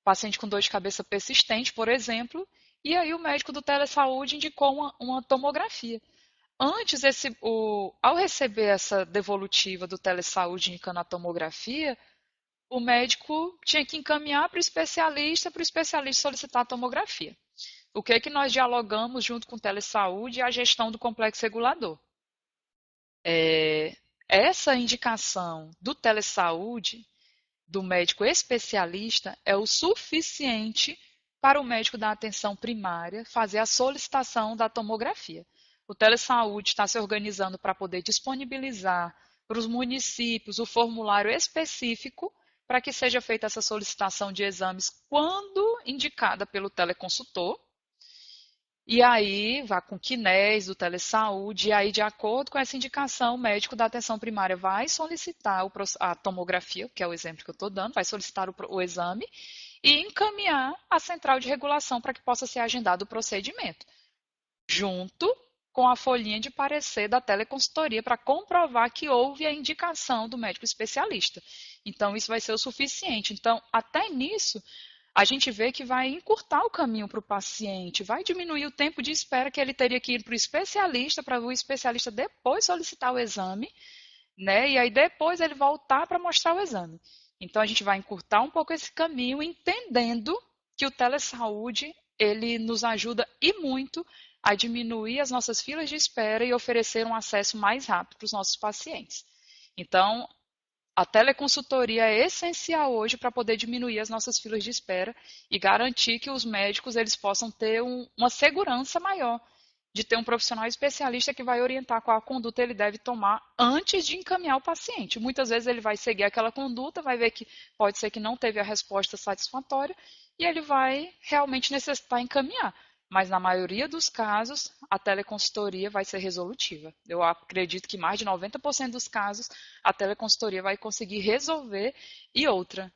Paciente com dor de cabeça persistente, por exemplo, e aí o médico do telesaúde indicou uma tomografia. Antes, ao receber essa devolutiva do telesaúde indicando a tomografia, o médico tinha que encaminhar para o especialista solicitar a tomografia. O que é que nós dialogamos junto com o telesaúde e a gestão do complexo regulador? Essa indicação do telesaúde, do médico especialista, é o suficiente para o médico da atenção primária fazer a solicitação da tomografia. O telesaúde está se organizando para poder disponibilizar para os municípios o formulário específico para que seja feita essa solicitação de exames quando indicada pelo teleconsultor. E aí, vá com o CNES do telesaúde, e aí, de acordo com essa indicação, o médico da atenção primária vai solicitar a tomografia, que é o exemplo que eu estou dando, vai solicitar o exame e encaminhar a central de regulação para que possa ser agendado o procedimento, junto com a folhinha de parecer da teleconsultoria para comprovar que houve a indicação do médico especialista. Então, isso vai ser o suficiente. Então, até nisso, a gente vê que vai encurtar o caminho para o paciente, vai diminuir o tempo de espera que ele teria que ir para o especialista depois solicitar o exame, né? E aí depois ele voltar para mostrar o exame. Então a gente vai encurtar um pouco esse caminho, entendendo que o telesaúde ele nos ajuda e muito a diminuir as nossas filas de espera e oferecer um acesso mais rápido para os nossos pacientes. Então, a teleconsultoria é essencial hoje para poder diminuir as nossas filas de espera e garantir que os médicos eles possam ter uma segurança maior de ter um profissional especialista que vai orientar qual a conduta ele deve tomar antes de encaminhar o paciente. Muitas vezes ele vai seguir aquela conduta, vai ver que pode ser que não teve a resposta satisfatória e ele vai realmente necessitar encaminhar. Mas na maioria dos casos, a teleconsultoria vai ser resolutiva. Eu acredito que mais de 90% dos casos, a teleconsultoria vai conseguir resolver. E outra,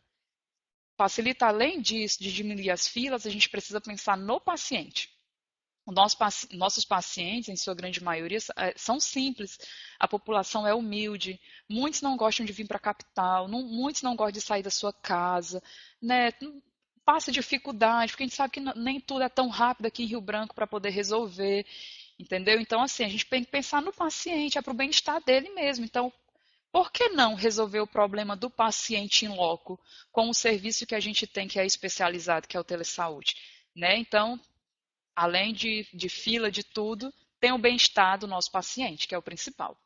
facilita além disso, de diminuir as filas, a gente precisa pensar no paciente. Nossos pacientes, em sua grande maioria, são simples. A população é humilde. Muitos não gostam de vir para a capital. Muitos não gostam de sair da sua casa, né? Passa dificuldade, porque a gente sabe que nem tudo é tão rápido aqui em Rio Branco para poder resolver, entendeu? Então, assim, a gente tem que pensar no paciente, é para o bem-estar dele mesmo. Então, por que não resolver o problema do paciente em loco com o serviço que a gente tem, que é especializado, que é o telesaúde, né? Então, além de fila, de tudo, tem o bem-estar do nosso paciente, que é o principal.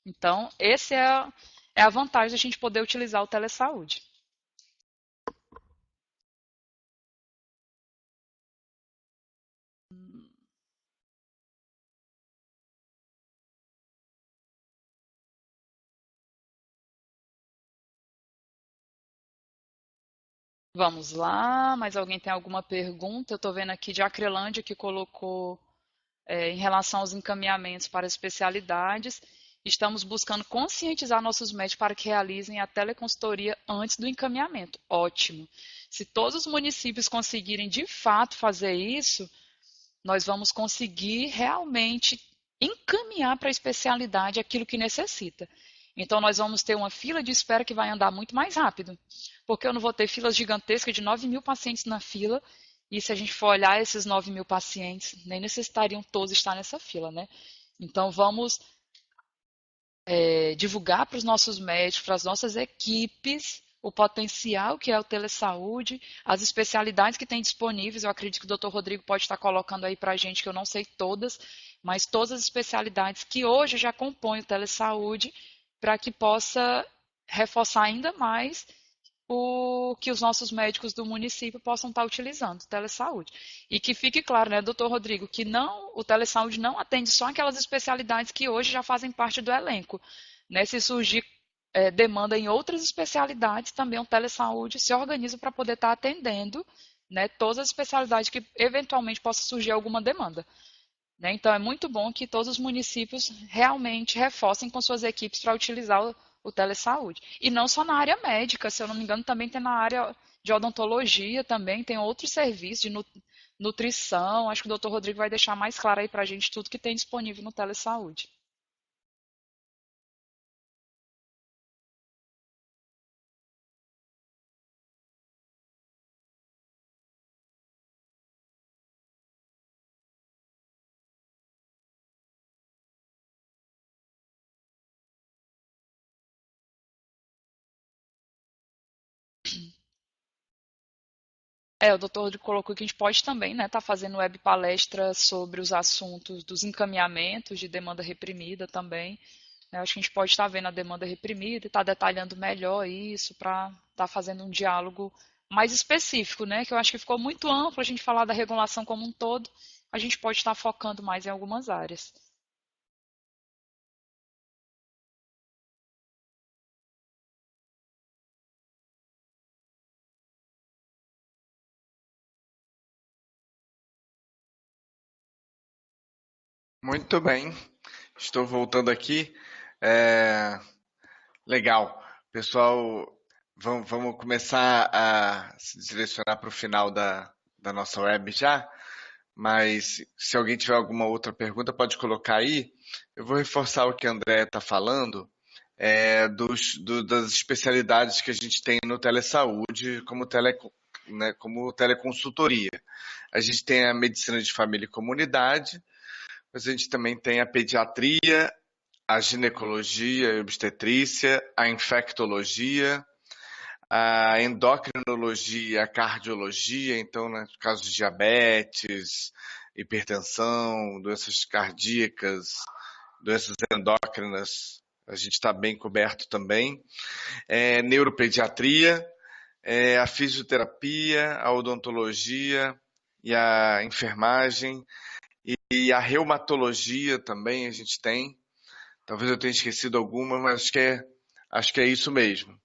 Então, essa é a vantagem da gente poder utilizar o telesaúde. Vamos lá, mais alguém tem alguma pergunta? Eu estou vendo aqui de Acrelândia que colocou em relação aos encaminhamentos para especialidades. Estamos buscando conscientizar nossos médicos para que realizem a teleconsultoria antes do encaminhamento. Ótimo. Se todos os municípios conseguirem de fato fazer isso, nós vamos conseguir realmente encaminhar para a especialidade aquilo que necessita. Então, nós vamos ter uma fila de espera que vai andar muito mais rápido, porque eu não vou ter filas gigantescas de 9.000 pacientes na fila, e se a gente for olhar esses 9.000 pacientes, nem necessitariam todos estar nessa fila, né? Então, vamos divulgar para os nossos médicos, para as nossas equipes, o potencial que é o telesaúde, as especialidades que tem disponíveis. Eu acredito que o Dr. Rodrigo pode estar colocando aí para a gente, que eu não sei todas, mas todas as especialidades que hoje já compõem o telesaúde, para que possa reforçar ainda mais o que os nossos médicos do município possam estar utilizando, o telesaúde. E que fique claro, né, doutor Rodrigo, que não, o telesaúde não atende só aquelas especialidades que hoje já fazem parte do elenco. Né? Se surgir demanda em outras especialidades, também o telesaúde se organiza para poder estar atendendo, né, todas as especialidades que eventualmente possa surgir alguma demanda. Né? Então, é muito bom que todos os municípios realmente reforcem com suas equipes para utilizar o telesaúde. E não só na área médica, se eu não me engano, também tem na área de odontologia, também tem outros serviços de nutrição. Acho que o doutor Rodrigo vai deixar mais claro aí para a gente tudo que tem disponível no telesaúde. O doutor Rodrigo colocou que a gente pode também, né, tá fazendo web palestras sobre os assuntos dos encaminhamentos de demanda reprimida também. Eu acho que a gente pode estar vendo a demanda reprimida e estar detalhando melhor isso para estar fazendo um diálogo mais específico, né? Que eu acho que ficou muito amplo a gente falar da regulação como um todo. A gente pode estar focando mais em algumas áreas. Muito bem, estou voltando aqui. É, legal, pessoal, vamos começar a se direcionar para o final da nossa web já, mas se alguém tiver alguma outra pergunta, pode colocar aí. Eu vou reforçar o que a André está falando, das especialidades que a gente tem no telesaúde né, como teleconsultoria. A gente tem a medicina de família e comunidade, mas a gente também tem a pediatria, a ginecologia e obstetrícia, a infectologia, a endocrinologia, a cardiologia, então, no caso de diabetes, hipertensão, doenças cardíacas, doenças endócrinas, a gente está bem coberto também. Neuropediatria, a fisioterapia, a odontologia e a enfermagem e a reumatologia também a gente tem. Talvez eu tenha esquecido alguma, mas acho que é isso mesmo.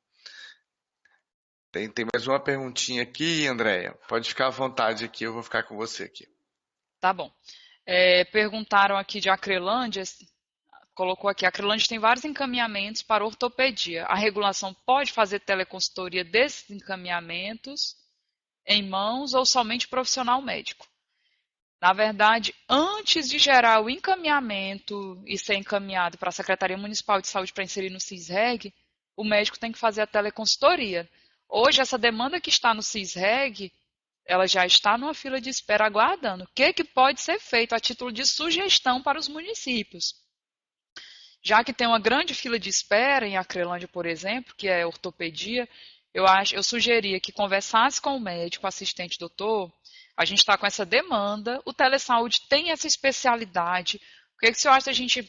Tem mais uma perguntinha aqui, Andréia. Pode ficar à vontade aqui, eu vou ficar com você aqui. Tá bom. Perguntaram aqui de Acrelândia, colocou aqui, a Acrelândia tem vários encaminhamentos para ortopedia. A regulação pode fazer teleconsultoria desses encaminhamentos em mãos ou somente profissional médico? Na verdade, antes de gerar o encaminhamento e ser encaminhado para a Secretaria Municipal de Saúde para inserir no CISREG, o médico tem que fazer a teleconsultoria. Hoje, essa demanda que está no CISREG, ela já está numa fila de espera aguardando. O que pode ser feito a título de sugestão para os municípios? Já que tem uma grande fila de espera em Acrelândia, por exemplo, que é ortopedia, eu sugeria que conversasse com o médico, assistente doutor, a gente está com essa demanda, o telesaúde tem essa especialidade, o que o senhor acha da gente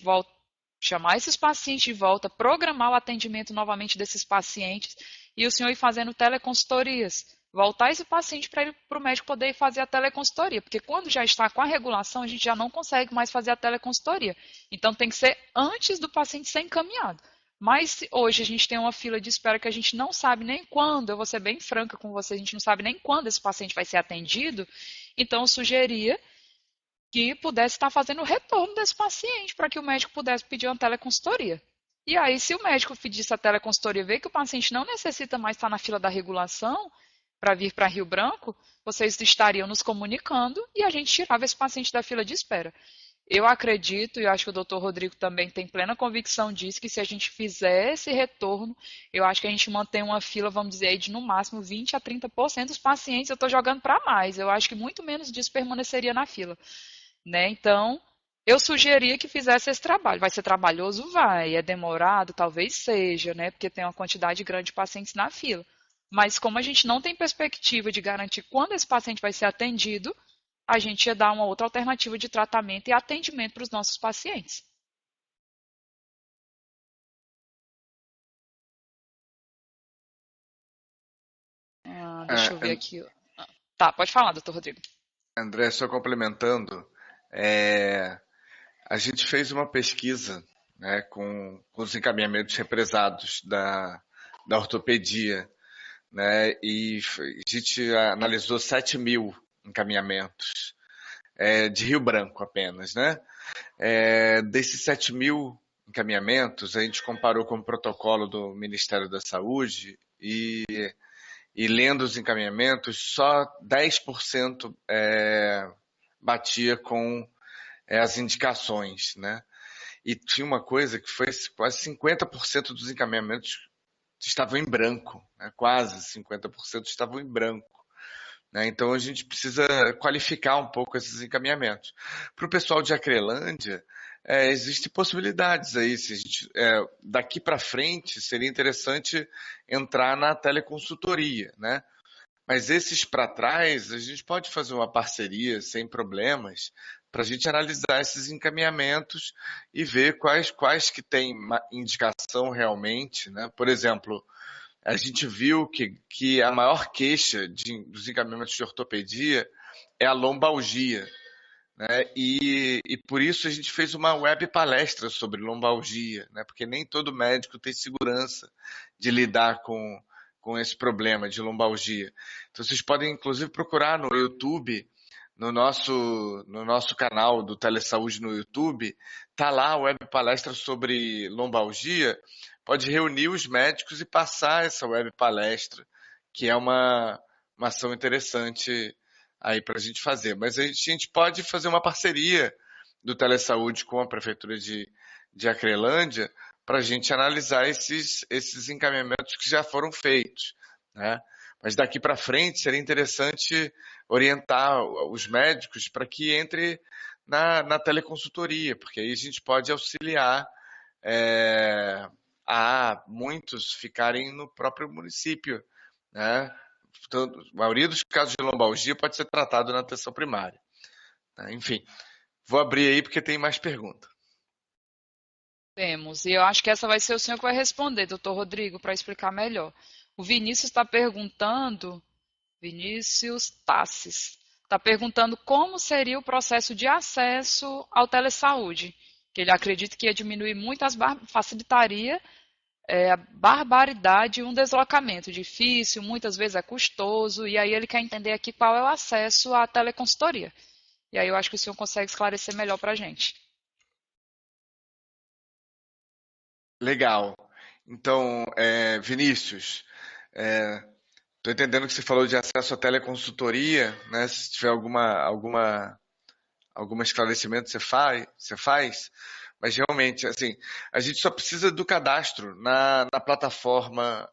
chamar esses pacientes de volta, programar o atendimento novamente desses pacientes e o senhor ir fazendo teleconsultorias? Voltar esse paciente para o médico poder ir fazer a teleconsultoria, porque quando já está com a regulação, a gente já não consegue mais fazer a teleconsultoria. Então tem que ser antes do paciente ser encaminhado. Mas hoje a gente tem uma fila de espera que a gente não sabe nem quando, eu vou ser bem franca com você, a gente não sabe nem quando esse paciente vai ser atendido, então eu sugeria que pudesse estar fazendo o retorno desse paciente para que o médico pudesse pedir uma teleconsultoria. E aí, se o médico pedisse a teleconsultoria e ver que o paciente não necessita mais estar na fila da regulação, para vir para Rio Branco, vocês estariam nos comunicando e a gente tirava esse paciente da fila de espera. Eu acredito, e eu acho que o doutor Rodrigo também tem plena convicção disso, que se a gente fizer esse retorno, eu acho que a gente mantém uma fila, vamos dizer, aí de no máximo 20 a 30% dos pacientes. Eu estou jogando para mais. Eu acho que muito menos disso permaneceria na fila, né? Então, eu sugeria que fizesse esse trabalho. Vai ser trabalhoso? Vai. É demorado? Talvez seja, né? Porque tem uma quantidade grande de pacientes na fila. Mas como a gente não tem perspectiva de garantir quando esse paciente vai ser atendido, a gente ia dar uma outra alternativa de tratamento e atendimento para os nossos pacientes. Deixa eu ver aqui. Tá, pode falar, doutor Rodrigo. André, só complementando, é, a gente fez uma pesquisa, né, com os encaminhamentos represados da ortopedia, né, e a gente analisou 7.000 encaminhamentos, de Rio Branco apenas, né? Desses 7.000 encaminhamentos, a gente comparou com o protocolo do Ministério da Saúde e lendo os encaminhamentos, só 10% batia com as indicações, né? E tinha uma coisa que foi quase 50% dos encaminhamentos estavam em branco, né? Quase 50% estavam em branco. Né? Então a gente precisa qualificar um pouco esses encaminhamentos. Para o pessoal de Acrelândia, existem possibilidades aí. Se a gente, daqui para frente seria interessante entrar na teleconsultoria, né? Mas esses para trás, a gente pode fazer uma parceria sem problemas para a gente analisar esses encaminhamentos e ver quais que têm indicação realmente, né? Por exemplo, a gente viu que a maior queixa dos encaminhamentos de ortopedia é a lombalgia, né? E por isso a gente fez uma web palestra sobre lombalgia, né? Porque nem todo médico tem segurança de lidar com esse problema de lombalgia. Então vocês podem inclusive procurar no YouTube, no nosso canal do Telesaúde no YouTube, tá lá a web palestra sobre lombalgia. Pode reunir os médicos e passar essa web palestra, que é uma ação interessante aí para a gente fazer. Mas a gente pode fazer uma parceria do Telesaúde com a Prefeitura de Acrelândia para a gente analisar esses encaminhamentos que já foram feitos, né? Mas daqui para frente seria interessante orientar os médicos para que entre na teleconsultoria, porque aí a gente pode auxiliar a muitos ficarem no próprio município, né? Então, a maioria dos casos de lombalgia pode ser tratado na atenção primária, né? Enfim, vou abrir aí porque tem mais pergunta. Temos, e eu acho que essa vai ser o senhor que vai responder, doutor Rodrigo, para explicar melhor. O Vinícius está perguntando, Vinícius Tassis, está perguntando como seria o processo de acesso ao telesaúde, que ele acredita que ia diminuir muito, facilitaria a barbaridade e um deslocamento difícil, muitas vezes é custoso, e aí ele quer entender aqui qual é o acesso à teleconsultoria. E aí eu acho que o senhor consegue esclarecer melhor para a gente. Legal. Então, Vinícius, estou entendendo que você falou de acesso à teleconsultoria, né? Se tiver algum esclarecimento você faz, mas realmente, assim, a gente só precisa do cadastro na plataforma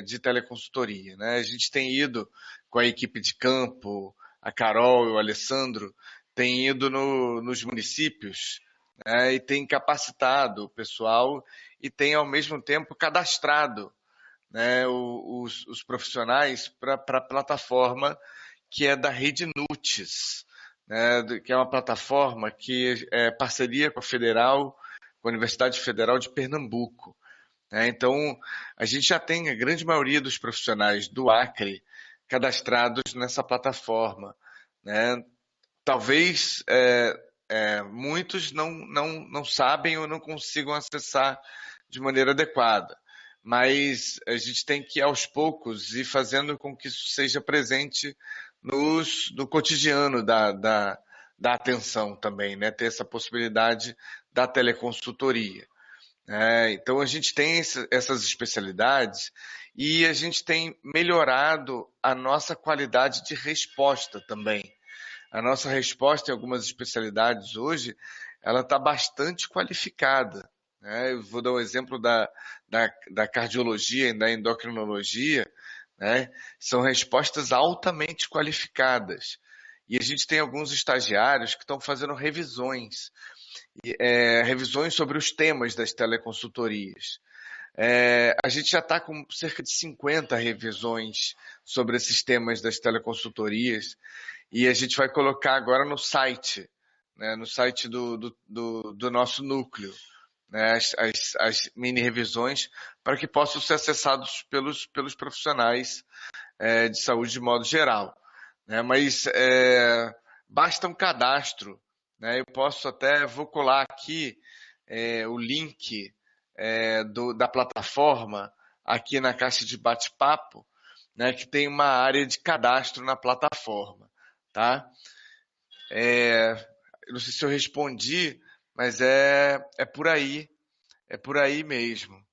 de teleconsultoria, né? A gente tem ido com a equipe de campo, a Carol e o Alessandro, tem ido nos municípios, né? E tem capacitado o pessoal e tem, ao mesmo tempo, cadastrado, né, os profissionais para a plataforma que é da Rede Nutes, né, que é uma plataforma que é parceria com a Federal, com a Universidade Federal de Pernambuco, né? Então, a gente já tem a grande maioria dos profissionais do Acre cadastrados nessa plataforma, né? Talvez muitos não sabem ou não consigam acessar de maneira adequada, mas a gente tem que, aos poucos, ir fazendo com que isso seja presente no cotidiano da atenção também, né? Ter essa possibilidade da teleconsultoria. Então a gente tem essas especialidades e a gente tem melhorado a nossa qualidade de resposta também. A nossa resposta em algumas especialidades hoje, ela está bastante qualificada, né? Eu vou dar um exemplo da cardiologia e da endocrinologia, né? São respostas altamente qualificadas. E a gente tem alguns estagiários que estão fazendo revisões sobre os temas das teleconsultorias. A gente já está com cerca de 50 revisões sobre esses temas das teleconsultorias e a gente vai colocar agora no site, né, no site do nosso núcleo, né, as mini revisões para que possam ser acessados pelos profissionais de saúde de modo geral. Né, mas basta um cadastro. Né, eu posso até, vou colar aqui o link da plataforma aqui na caixa de bate-papo, né, que tem uma área de cadastro na plataforma, tá? Eu não sei se eu respondi, mas é por aí mesmo.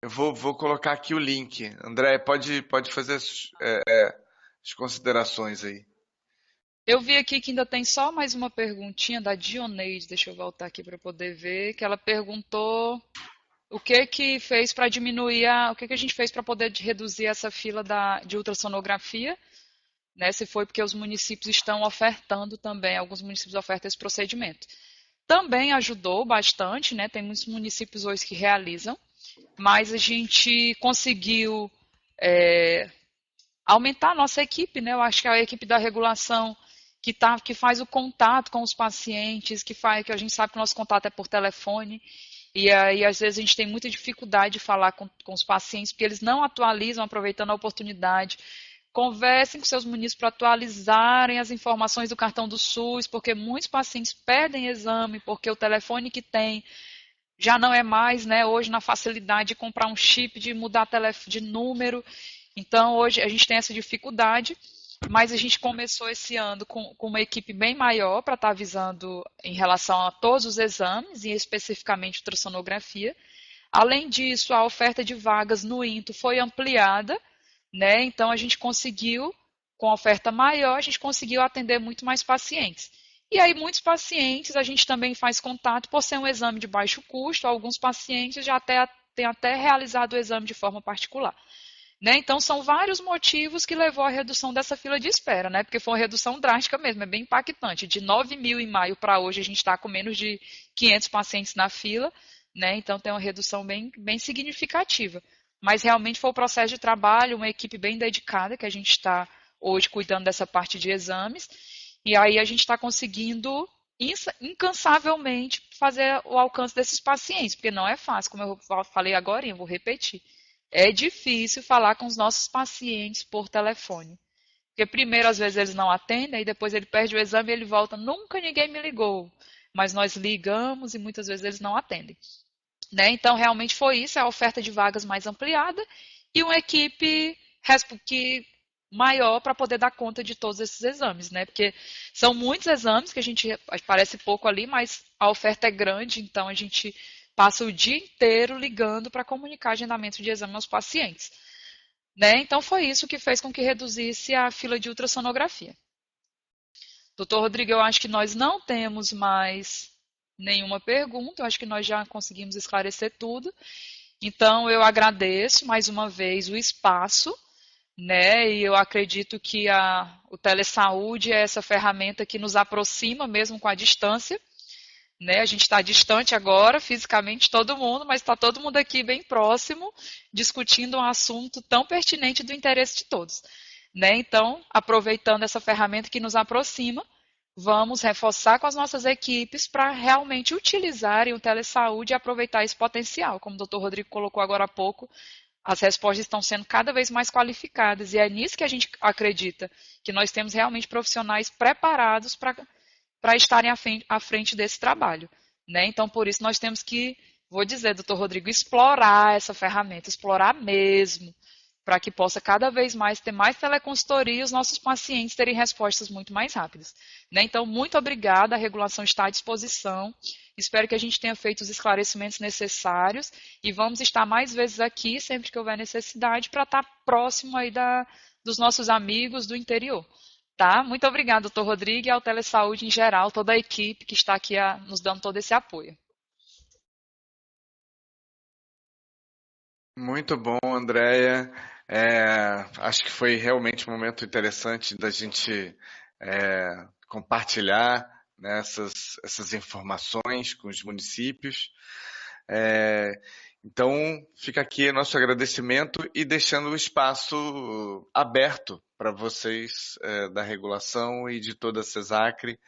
Eu vou colocar aqui o link. André, pode fazer as considerações aí. Eu vi aqui que ainda tem só mais uma perguntinha da Dioneide, deixa eu voltar aqui para poder ver, que ela perguntou o que que fez para diminuir o que que a gente fez para poder reduzir essa fila de ultrassonografia, né? Se foi porque os municípios estão ofertando também, alguns municípios ofertam esse procedimento. Também ajudou bastante, né? Tem muitos municípios hoje que realizam, mas a gente conseguiu aumentar a nossa equipe, né? Eu acho que a equipe da regulação que faz o contato com os pacientes, que a gente sabe que o nosso contato é por telefone, e aí às vezes a gente tem muita dificuldade de falar com os pacientes, porque eles não atualizam, aproveitando a oportunidade. Conversem com seus munícipes para atualizarem as informações do cartão do SUS, porque muitos pacientes perdem exame, porque o telefone que tem já não é mais, né, hoje na facilidade de comprar um chip, de mudar de número. Então, hoje a gente tem essa dificuldade, mas a gente começou esse ano com uma equipe bem maior para estar avisando em relação a todos os exames, e especificamente ultrassonografia. Além disso, a oferta de vagas no INTO foi ampliada, né? Então, a gente conseguiu, com oferta maior, a gente conseguiu atender muito mais pacientes. E aí, muitos pacientes, a gente também faz contato, por ser um exame de baixo custo, alguns pacientes já têm até realizado o exame de forma particular. Né? Então, são vários motivos que levou à redução dessa fila de espera, né? Porque foi uma redução drástica mesmo, é bem impactante. De 9 mil em maio para hoje, a gente está com menos de 500 pacientes na fila, né? Então, tem uma redução bem significativa. Mas realmente foi um processo de trabalho, uma equipe bem dedicada, que a gente está hoje cuidando dessa parte de exames, e aí a gente está conseguindo incansavelmente fazer o alcance desses pacientes, porque não é fácil, como eu falei agora, eu vou repetir. É difícil falar com os nossos pacientes por telefone. Porque primeiro, às vezes, eles não atendem, aí depois ele perde o exame e ele volta, nunca ninguém me ligou. Mas nós ligamos e muitas vezes eles não atendem. Né? Então, realmente foi isso, a oferta de vagas mais ampliada e uma equipe maior para poder dar conta de todos esses exames, né? Porque são muitos exames que a gente parece pouco ali, mas a oferta é grande, então a gente passa o dia inteiro ligando para comunicar agendamento de exame aos pacientes. Né? Então foi isso que fez com que reduzisse a fila de ultrassonografia. Doutor Rodrigo, eu acho que nós não temos mais nenhuma pergunta, eu acho que nós já conseguimos esclarecer tudo. Então eu agradeço mais uma vez o espaço, né? E eu acredito que o telesaúde é essa ferramenta que nos aproxima mesmo com a distância. Né? A gente está distante agora, fisicamente, todo mundo, mas está todo mundo aqui bem próximo, discutindo um assunto tão pertinente do interesse de todos. Né? Então, aproveitando essa ferramenta que nos aproxima, vamos reforçar com as nossas equipes para realmente utilizarem o telesaúde e aproveitar esse potencial. Como o doutor Rodrigo colocou agora há pouco, as respostas estão sendo cada vez mais qualificadas e é nisso que a gente acredita, que nós temos realmente profissionais preparados para estarem à frente desse trabalho. Né? Então, por isso, nós temos que, vou dizer, doutor Rodrigo, explorar essa ferramenta, explorar mesmo. para que possa cada vez mais ter mais teleconsultoria e os nossos pacientes terem respostas muito mais rápidas. Né? Então, muito obrigada, a regulação está à disposição. Espero que a gente tenha feito os esclarecimentos necessários e vamos estar mais vezes aqui, sempre que houver necessidade, para estar próximo aí dos nossos amigos do interior. Tá? Muito obrigada, doutor Rodrigo, e ao Telesaúde em geral, toda a equipe que está aqui nos dando todo esse apoio. Muito bom, Andréia. Acho que foi realmente um momento interessante da gente compartilhar, né, essas informações com os municípios. É, então, fica aqui nosso agradecimento e deixando o espaço aberto para vocês da regulação e de toda a CESACRE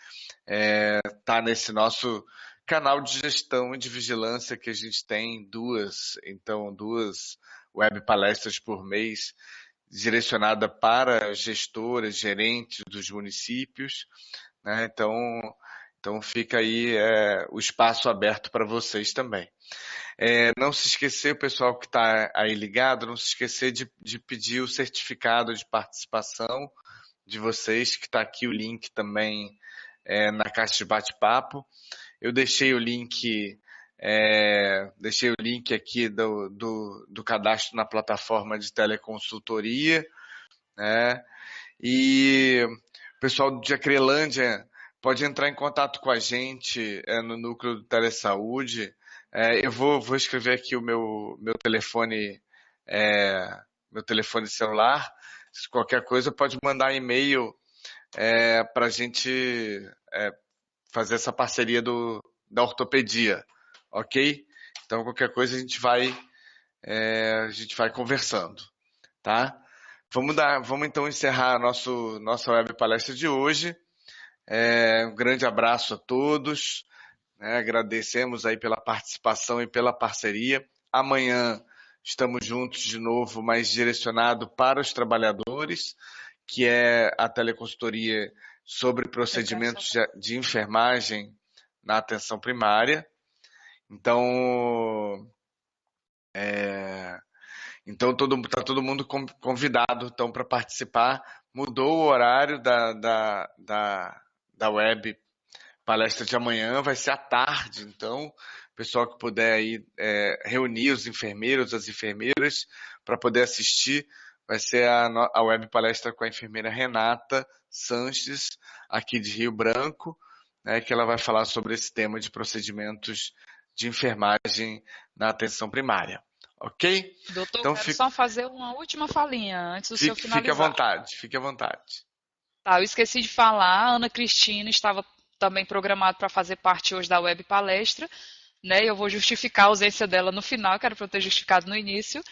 tá nesse nosso canal de gestão e de vigilância que a gente tem duas web palestras por mês direcionada para gestoras, gerentes dos municípios, né? Então fica aí o espaço aberto para vocês também. Não se esquecer, o pessoal que está aí ligado, não se esquecer de pedir o certificado de participação de vocês, que está aqui o link também na caixa de bate-papo. Eu deixei o link aqui do cadastro na plataforma de teleconsultoria, né? E o pessoal de Acrelândia pode entrar em contato com a gente no núcleo do Telesaúde. Eu vou escrever aqui o meu telefone, meu telefone celular. Se qualquer coisa, pode mandar e-mail para a gente fazer essa parceria da ortopedia, ok? Então, qualquer coisa a gente vai conversando, tá? Vamos então encerrar nossa web palestra de hoje. Um grande abraço a todos, né? Agradecemos aí pela participação e pela parceria. Amanhã estamos juntos de novo, mas direcionado para os trabalhadores, que é a teleconsultoria sobre procedimentos de enfermagem na atenção primária. Então, tá todo mundo convidado então para participar. Mudou o horário da web palestra de amanhã, vai ser à tarde. Então, o pessoal que puder aí reunir os enfermeiros, as enfermeiras para poder assistir, vai ser a web palestra com a enfermeira Renata Sanches, aqui de Rio Branco, né, que ela vai falar sobre esse tema de procedimentos de enfermagem na atenção primária. Ok? Doutor, Então, quero só fazer uma última falinha antes do senhor finalizar. Fique à vontade. Tá, eu esqueci de falar, a Ana Cristina estava também programada para fazer parte hoje da web palestra, né? Eu vou justificar a ausência dela no final, que era para eu ter justificado no início.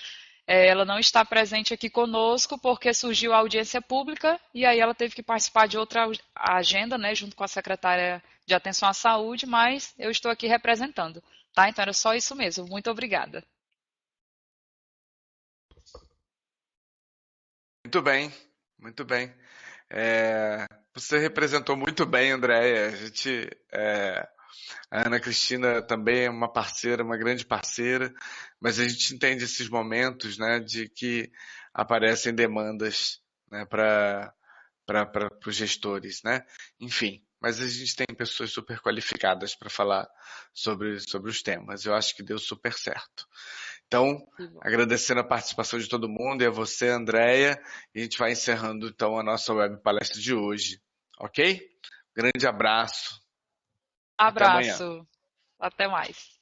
Ela não está presente aqui conosco porque surgiu a audiência pública e aí ela teve que participar de outra agenda, né, junto com a secretária de Atenção à Saúde, mas eu estou aqui representando, tá? Então era só isso mesmo. Muito obrigada. Muito bem, muito bem. Você representou muito bem, Andréia. A Ana Cristina também é uma parceira, uma grande parceira, mas a gente entende esses momentos, né, de que aparecem demandas, né, para os gestores, né? Enfim, mas a gente tem pessoas super qualificadas para falar sobre os temas. Eu acho que deu super certo. Então, agradecendo a participação de todo mundo e a você, Andréia, e a gente vai encerrando então a nossa web palestra de hoje, ok? Grande abraço. Abraço. Até mais.